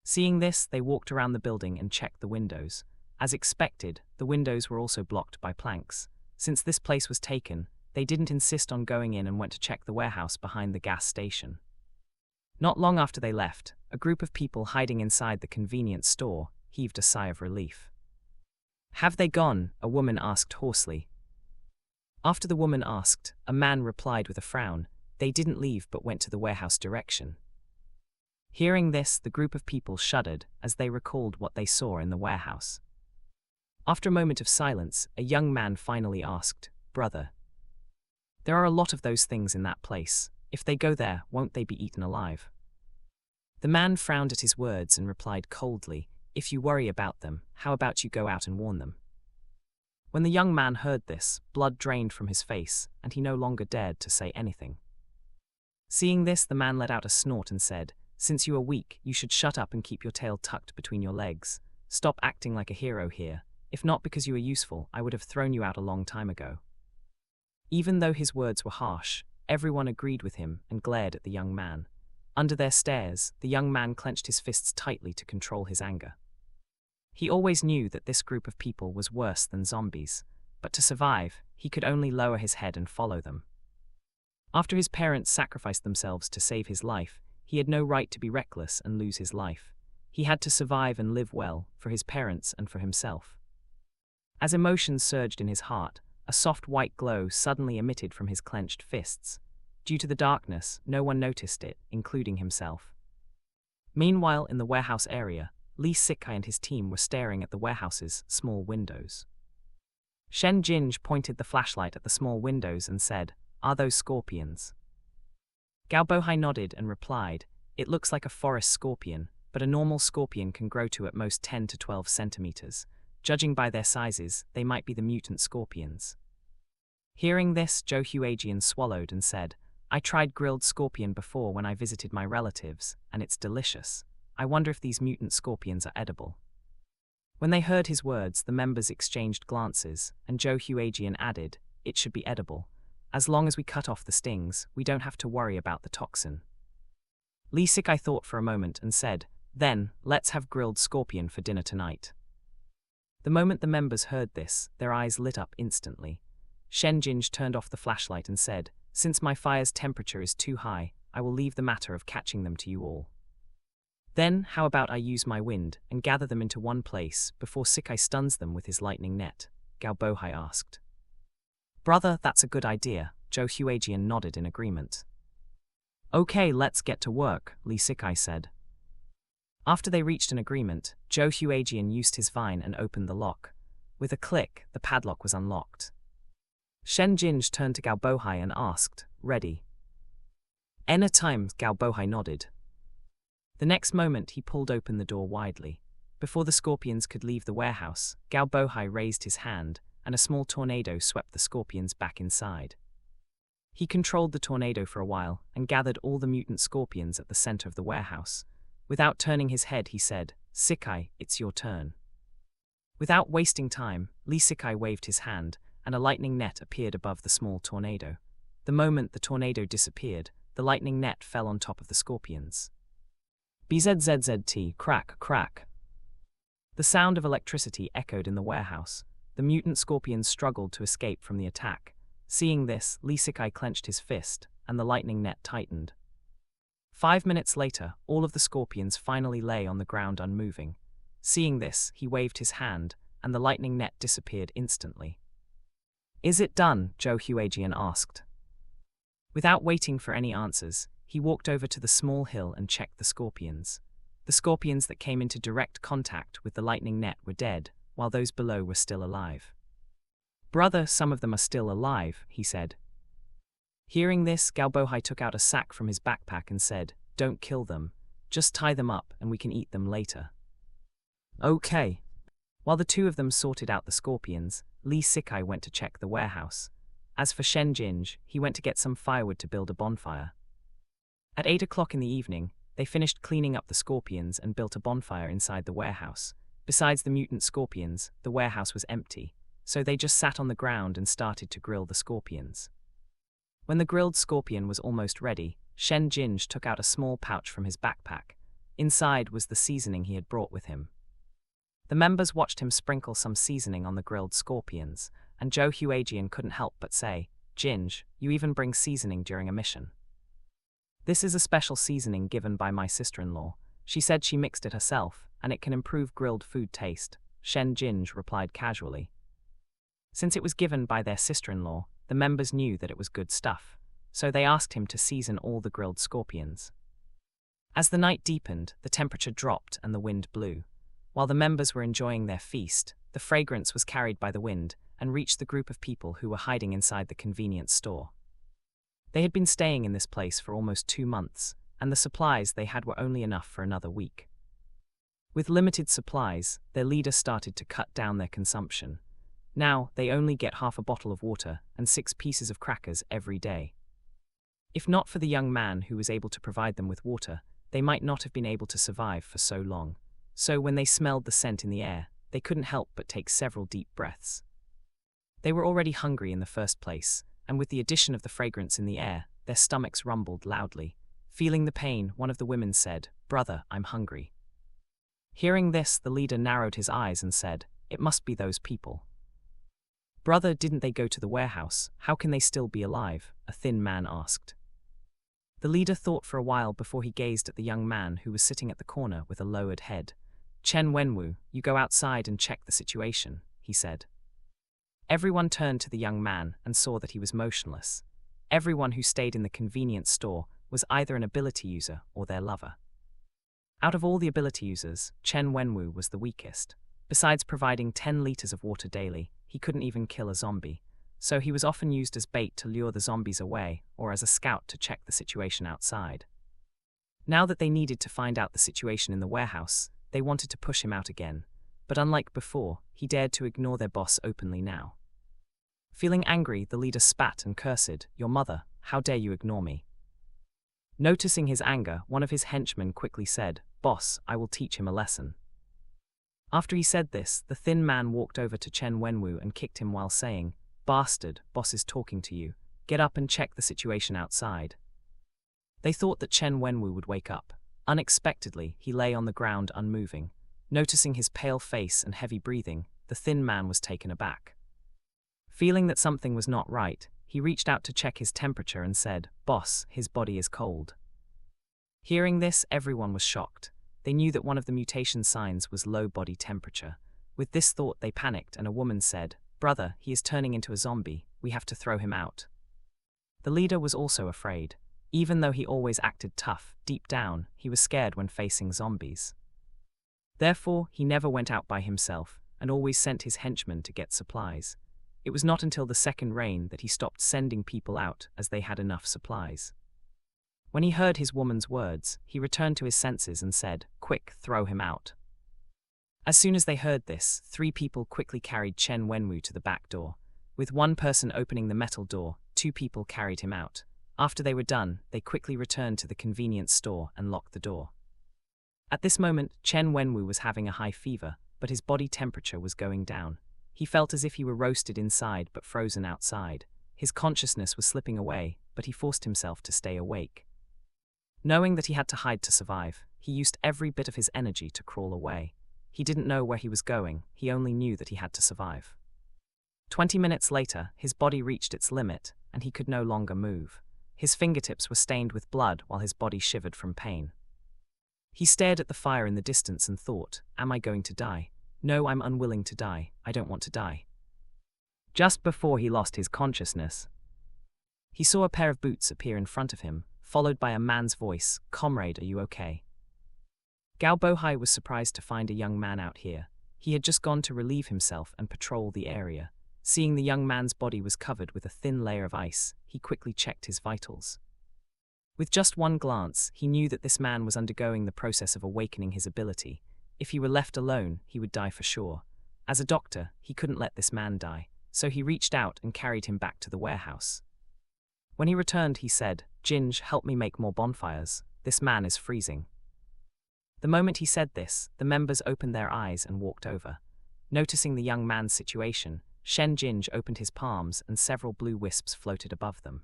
Seeing this, they walked around the building and checked the windows. As expected, the windows were also blocked by planks. Since this place was taken, they didn't insist on going in and went to check the warehouse behind the gas station. Not long after they left, a group of people hiding inside the convenience store heaved a sigh of relief. "Have they gone?" a woman asked hoarsely. After the woman asked, a man replied with a frown, "They didn't leave but went to the warehouse direction." Hearing this, the group of people shuddered as they recalled what they saw in the warehouse. After a moment of silence, a young man finally asked, "Brother, there are a lot of those things in that place. If they go there, won't they be eaten alive?" The man frowned at his words and replied coldly, "If you worry about them, how about you go out and warn them?" When the young man heard this, blood drained from his face, and he no longer dared to say anything. Seeing this, the man let out a snort and said, "Since you are weak, you should shut up and keep your tail tucked between your legs. Stop acting like a hero here. If not because you are useful, I would have thrown you out a long time ago." Even though his words were harsh, everyone agreed with him and glared at the young man. Under their stares, the young man clenched his fists tightly to control his anger. He always knew that this group of people was worse than zombies, but to survive, he could only lower his head and follow them. After his parents sacrificed themselves to save his life, he had no right to be reckless and lose his life. He had to survive and live well, for his parents and for himself. As emotions surged in his heart, a soft white glow suddenly emitted from his clenched fists. Due to the darkness, no one noticed it, including himself. Meanwhile, in the warehouse area, Lee Sikai and his team were staring at the warehouse's small windows. Shen Jinj pointed the flashlight at the small windows and said, "Are those scorpions?" Gao Bohai nodded and replied, "It looks like a forest scorpion, but a normal scorpion can grow to at most 10 to 12 centimeters. Judging by their sizes, they might be the mutant scorpions." Hearing this, Zhou Huijian swallowed and said, "I tried grilled scorpion before when I visited my relatives, and it's delicious. I wonder if these mutant scorpions are edible." When they heard his words, the members exchanged glances, and Zhou Huijian added, "It should be edible. As long as we cut off the stings, we don't have to worry about the toxin." Lee Sikai thought for a moment and said, "Then, let's have grilled scorpion for dinner tonight." The moment the members heard this, their eyes lit up instantly. Shen Jinj turned off the flashlight and said, "Since my fire's temperature is too high, I will leave the matter of catching them to you all. Then, how about I use my wind and gather them into one place before Sikai stuns them with his lightning net?" Gao Bohai asked. "Brother, that's a good idea," Zhou Huijian nodded in agreement. "Okay, let's get to work," Lee Sikai said. After they reached an agreement, Zhou Huijian used his vine and opened the lock. With a click, the padlock was unlocked. Shen Jinj turned to Gao Bohai and asked, "Ready?" "Anytime," Gao Bohai nodded. The next moment, he pulled open the door widely. Before the scorpions could leave the warehouse, Gao Bohai raised his hand, and a small tornado swept the scorpions back inside. He controlled the tornado for a while and gathered all the mutant scorpions at the center of the warehouse. Without turning his head, he said, "Sikai, it's your turn." Without wasting time, Lee Sikai waved his hand, and a lightning net appeared above the small tornado. The moment the tornado disappeared, the lightning net fell on top of the scorpions. Bzzzt, crack, crack. The sound of electricity echoed in the warehouse. The mutant scorpions struggled to escape from the attack. Seeing this, Lee Sikai clenched his fist, and the lightning net tightened. 5 minutes later, all of the scorpions finally lay on the ground unmoving. Seeing this, he waved his hand, and the lightning net disappeared instantly. "Is it done?" Joe Huajian asked. Without waiting for any answers, he walked over to the small hill and checked the scorpions. The scorpions that came into direct contact with the lightning net were dead, while those below were still alive. "Brother, some of them are still alive," he said. Hearing this, Galbohai took out a sack from his backpack and said, "Don't kill them, just tie them up and we can eat them later." "Okay." While the two of them sorted out the scorpions, Lee Sikai went to check the warehouse. As for Shen Jinj, he went to get some firewood to build a bonfire. At 8 o'clock in the evening, they finished cleaning up the scorpions and built a bonfire inside the warehouse. Besides the mutant scorpions, the warehouse was empty, so they just sat on the ground and started to grill the scorpions. When the grilled scorpion was almost ready, Shen Jinj took out a small pouch from his backpack. Inside was the seasoning he had brought with him. The members watched him sprinkle some seasoning on the grilled scorpions, and Joe Huajian couldn't help but say, "Jinj, you even bring seasoning during a mission." "This is a special seasoning given by my sister-in-law. She said she mixed it herself, and it can improve grilled food taste," Shen Jinj replied casually. Since it was given by their sister-in-law, the members knew that it was good stuff, so they asked him to season all the grilled scorpions. As the night deepened, the temperature dropped and the wind blew. While the members were enjoying their feast, the fragrance was carried by the wind and reached the group of people who were hiding inside the convenience store. They had been staying in this place for almost 2 months, and the supplies they had were only enough for another week. With limited supplies, their leader started to cut down their consumption. Now, they only get half a bottle of water and 6 pieces of crackers every day. If not for the young man who was able to provide them with water, they might not have been able to survive for so long. So when they smelled the scent in the air, they couldn't help but take several deep breaths. They were already hungry in the first place, and with the addition of the fragrance in the air, their stomachs rumbled loudly. Feeling the pain, one of the women said, "Brother, I'm hungry." Hearing this, the leader narrowed his eyes and said, "It must be those people." "Brother, didn't they go to the warehouse? How can they still be alive?" a thin man asked. The leader thought for a while before he gazed at the young man who was sitting at the corner with a lowered head. "Chen Wenwu, you go outside and check the situation," he said. Everyone turned to the young man and saw that he was motionless. Everyone who stayed in the convenience store was either an ability user or their lover. Out of all the ability users, Chen Wenwu was the weakest. Besides providing 10 liters of water daily, he couldn't even kill a zombie, so he was often used as bait to lure the zombies away or as a scout to check the situation outside. Now that they needed to find out the situation in the warehouse, they wanted to push him out again, but unlike before, he dared to ignore their boss openly now. Feeling angry, the leader spat and cursed, "Your mother, how dare you ignore me?" Noticing his anger, one of his henchmen quickly said, "Boss, I will teach him a lesson." After he said this, the thin man walked over to Chen Wenwu and kicked him while saying, "Bastard, boss is talking to you. Get up and check the situation outside." They thought that Chen Wenwu would wake up. Unexpectedly, he lay on the ground unmoving. Noticing his pale face and heavy breathing, the thin man was taken aback. Feeling that something was not right, he reached out to check his temperature and said, "Boss, his body is cold." Hearing this, everyone was shocked. They knew that one of the mutation signs was low body temperature. With this thought, they panicked and a woman said, "Brother, he is turning into a zombie. We have to throw him out." The leader was also afraid. Even though he always acted tough, deep down, he was scared when facing zombies. Therefore, he never went out by himself and always sent his henchmen to get supplies. It was not until the second rain that he stopped sending people out as they had enough supplies. When he heard his woman's words, he returned to his senses and said, "Quick, throw him out." As soon as they heard this, 3 people quickly carried Chen Wenwu to the back door. With one person opening the metal door, 2 people carried him out. After they were done, they quickly returned to the convenience store and locked the door. At this moment, Chen Wenwu was having a high fever, but his body temperature was going down. He felt as if he were roasted inside but frozen outside. His consciousness was slipping away, but he forced himself to stay awake. Knowing that he had to hide to survive, he used every bit of his energy to crawl away. He didn't know where he was going, he only knew that he had to survive. 20 minutes later, his body reached its limit, and he could no longer move. His fingertips were stained with blood while his body shivered from pain. He stared at the fire in the distance and thought, "Am I going to die? No, I'm unwilling to die. I don't want to die." Just before he lost his consciousness, he saw a pair of boots appear in front of him, followed by a man's voice, "Comrade, are you okay?" Gao Bohai was surprised to find a young man out here. He had just gone to relieve himself and patrol the area. Seeing the young man's body was covered with a thin layer of ice, he quickly checked his vitals. With just one glance, he knew that this man was undergoing the process of awakening his ability. If he were left alone, he would die for sure. As a doctor, he couldn't let this man die, so he reached out and carried him back to the warehouse. When he returned, he said, "Ginge, help me make more bonfires. This man is freezing." The moment he said this, the members opened their eyes and walked over. Noticing the young man's situation, Shen Ginge opened his palms and several blue wisps floated above them.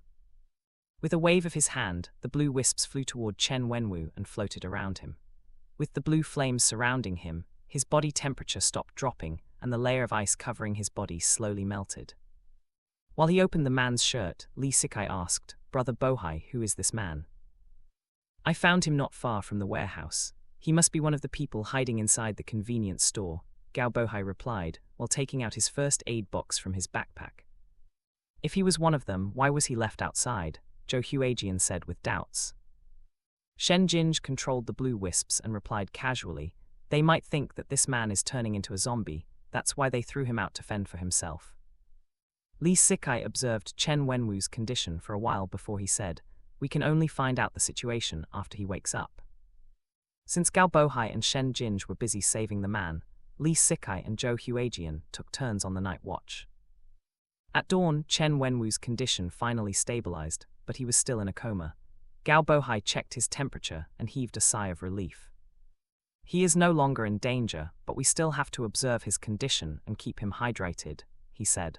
With a wave of his hand, the blue wisps flew toward Chen Wenwu and floated around him. With the blue flames surrounding him, his body temperature stopped dropping and the layer of ice covering his body slowly melted. While he opened the man's shirt, Li Sikai asked, "Brother Bohai, who is this man?" "I found him not far from the warehouse. He must be one of the people hiding inside the convenience store," Gao Bohai replied, while taking out his first aid box from his backpack. "If he was one of them, why was he left outside?" Zhou Huajian said with doubts. Shen Jinj controlled the blue wisps and replied casually, "They might think that this man is turning into a zombie, that's why they threw him out to fend for himself." Li Sikai observed Chen Wenwu's condition for a while before he said, "We can only find out the situation after he wakes up." Since Gao Bohai and Shen Jinj were busy saving the man, Li Sikai and Zhou Huajian took turns on the night watch. At dawn, Chen Wenwu's condition finally stabilized, but he was still in a coma. Gao Bohai checked his temperature and heaved a sigh of relief. "He is no longer in danger, but we still have to observe his condition and keep him hydrated," he said.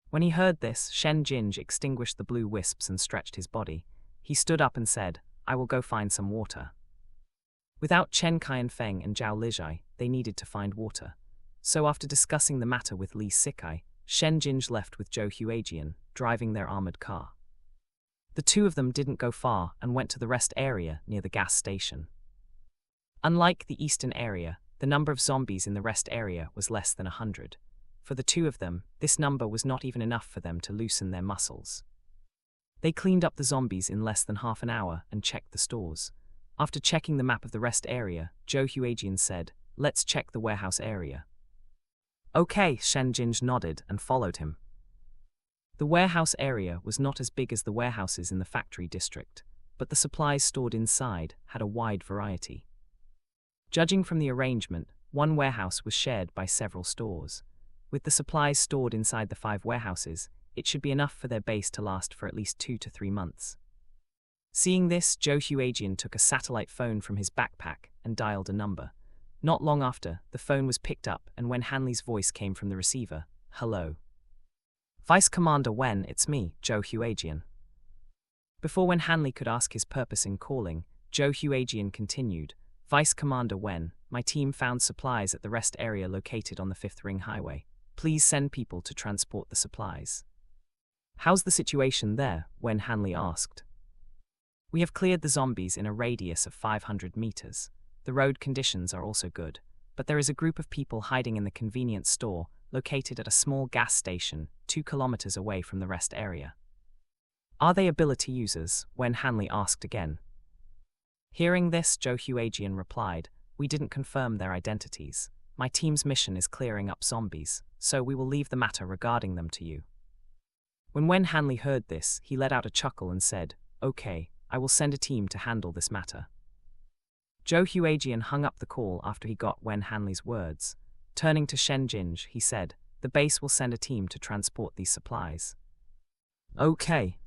When he heard this, Shen Jinj extinguished the blue wisps and stretched his body. He stood up and said, "I will go find some water." Without Chen Qianfeng and Zhao Lijai, they needed to find water. So after discussing the matter with Li Sikai, Shen Jinj left with Zhou Huajian, driving their armored car. The two of them didn't go far and went to the rest area near the gas station. Unlike the eastern area, the number of zombies in the rest area was less than 100. For the two of them, this number was not even enough for them to loosen their muscles. They cleaned up the zombies in less than half an hour and checked the stores. After checking the map of the rest area, Zhou Huajian said, "Let's check the warehouse area." "Okay," Shen Jinj nodded and followed him. The warehouse area was not as big as the warehouses in the factory district, but the supplies stored inside had a wide variety. Judging from the arrangement, one warehouse was shared by several stores. With the supplies stored inside the 5 warehouses, it should be enough for their base to last for at least 2 to 3 months. Seeing this, Zhou Huajian took a satellite phone from his backpack and dialed a number. Not long after, the phone was picked up, and Wen Hanley's voice came from the receiver. "Hello. Vice Commander Wen, it's me, Zhou Huajian." Before Wen Hanley could ask his purpose in calling, Zhou Huajian continued, "Vice Commander Wen, my team found supplies at the rest area located on the 5th Ring Highway. Please send people to transport the supplies." "How's the situation there?" Wen Hanley asked. "We have cleared the zombies in a radius of 500 meters. The road conditions are also good, but there is a group of people hiding in the convenience store located at a small gas station 2 kilometers away from the rest area." "Are they ability users?" Wen Hanley asked again. Hearing this, Zhou Huajian replied, "We didn't confirm their identities. My team's mission is clearing up zombies, so we will leave the matter regarding them to you." When Wen Hanley heard this, he let out a chuckle and said, "Okay, I will send a team to handle this matter." Zhou Huajian hung up the call after he got Wen Hanley's words. Turning to Shen Jinj, he said, "The base will send a team to transport these supplies." Okay.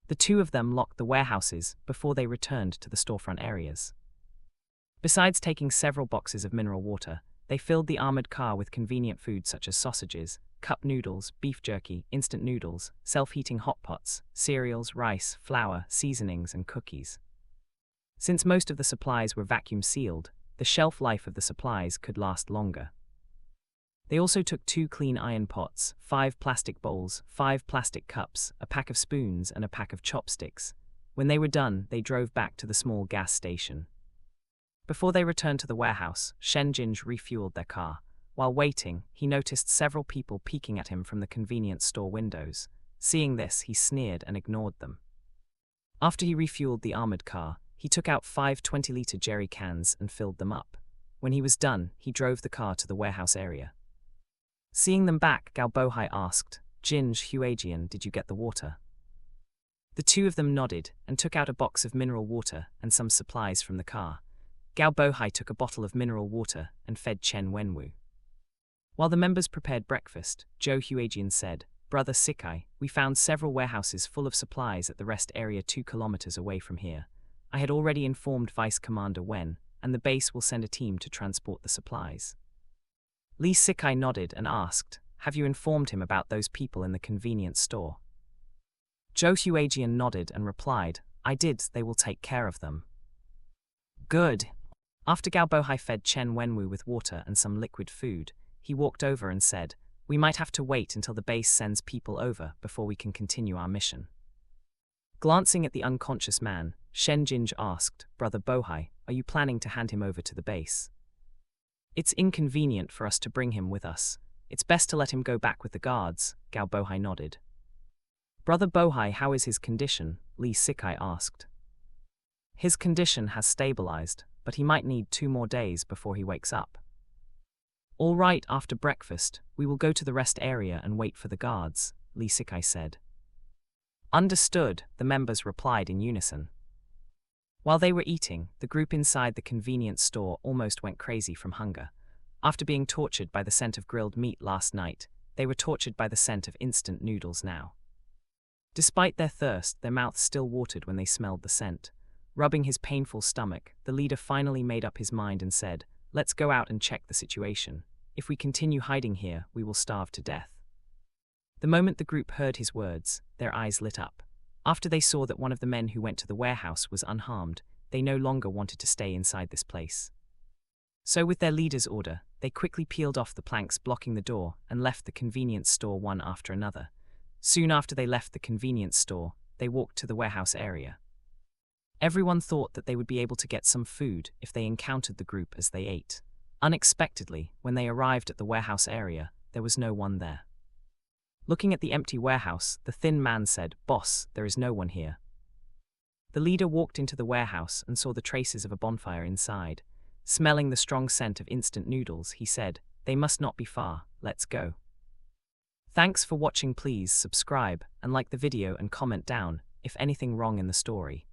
The two of them locked the warehouses before they returned to the storefront areas. Besides taking several boxes of mineral water, they filled the armored car with convenient food such as sausages, cup noodles, beef jerky, instant noodles, self-heating hot pots, cereals, rice, flour, seasonings, and cookies. Since most of the supplies were vacuum-sealed, the shelf life of the supplies could last longer. They also took 2 clean iron pots, 5 plastic bowls, 5 plastic cups, a pack of spoons, and a pack of chopsticks. When they were done, they drove back to the small gas station. Before they returned to the warehouse, Shen Jinj refueled their car. While waiting, he noticed several people peeking at him from the convenience store windows. Seeing this, he sneered and ignored them. After he refueled the armored car, he took out 5 20-liter jerry cans and filled them up. When he was done, he drove the car to the warehouse area. Seeing them back, Gao Bohai asked, "Jinj Huajian, did you get the water?" The two of them nodded and took out a box of mineral water and some supplies from the car. Gao Bohai took a bottle of mineral water and fed Chen Wenwu. While the members prepared breakfast, Zhou Huajian said, "Brother Sikai, we found several warehouses full of supplies at the rest area 2 kilometers away from here. I had already informed Vice Commander Wen, and the base will send a team to transport the supplies." Li Sikai nodded and asked, "Have you informed him about those people in the convenience store?" Zhou Huajian nodded and replied, "I did, they will take care of them." Good. After Gao Bohai fed Chen Wenwu with water and some liquid food, he walked over and said, "We might have to wait until the base sends people over before we can continue our mission." Glancing at the unconscious man, Shen Jinj asked, "Brother Bohai, are you planning to hand him over to the base?" "It's inconvenient for us to bring him with us. It's best to let him go back with the guards," Gao Bohai nodded. "Brother Bohai, how is his condition?" Li Sikai asked. "His condition has stabilized, but he might need 2 more days before he wakes up." "All right, after breakfast, we will go to the rest area and wait for the guards," Li Sikai said. "Understood," the members replied in unison. While they were eating, the group inside the convenience store almost went crazy from hunger. After being tortured by the scent of grilled meat last night, they were tortured by the scent of instant noodles now. Despite their thirst, their mouths still watered when they smelled the scent. Rubbing his painful stomach, the leader finally made up his mind and said, "Let's go out and check the situation. If we continue hiding here, we will starve to death." The moment the group heard his words, their eyes lit up. After they saw that one of the men who went to the warehouse was unharmed, they no longer wanted to stay inside this place. So with their leader's order, they quickly peeled off the planks blocking the door and left the convenience store one after another. Soon after they left the convenience store, they walked to the warehouse area. Everyone thought that they would be able to get some food if they encountered the group as they ate. Unexpectedly, when they arrived at the warehouse area, there was no one there. Looking at the empty warehouse, the thin man said, "Boss, there is no one here." The leader walked into the warehouse and saw the traces of a bonfire inside. Smelling the strong scent of instant noodles, he said, "They must not be far, let's go." Thanks for watching. Please subscribe and like the video and comment down if anything wrong in the story.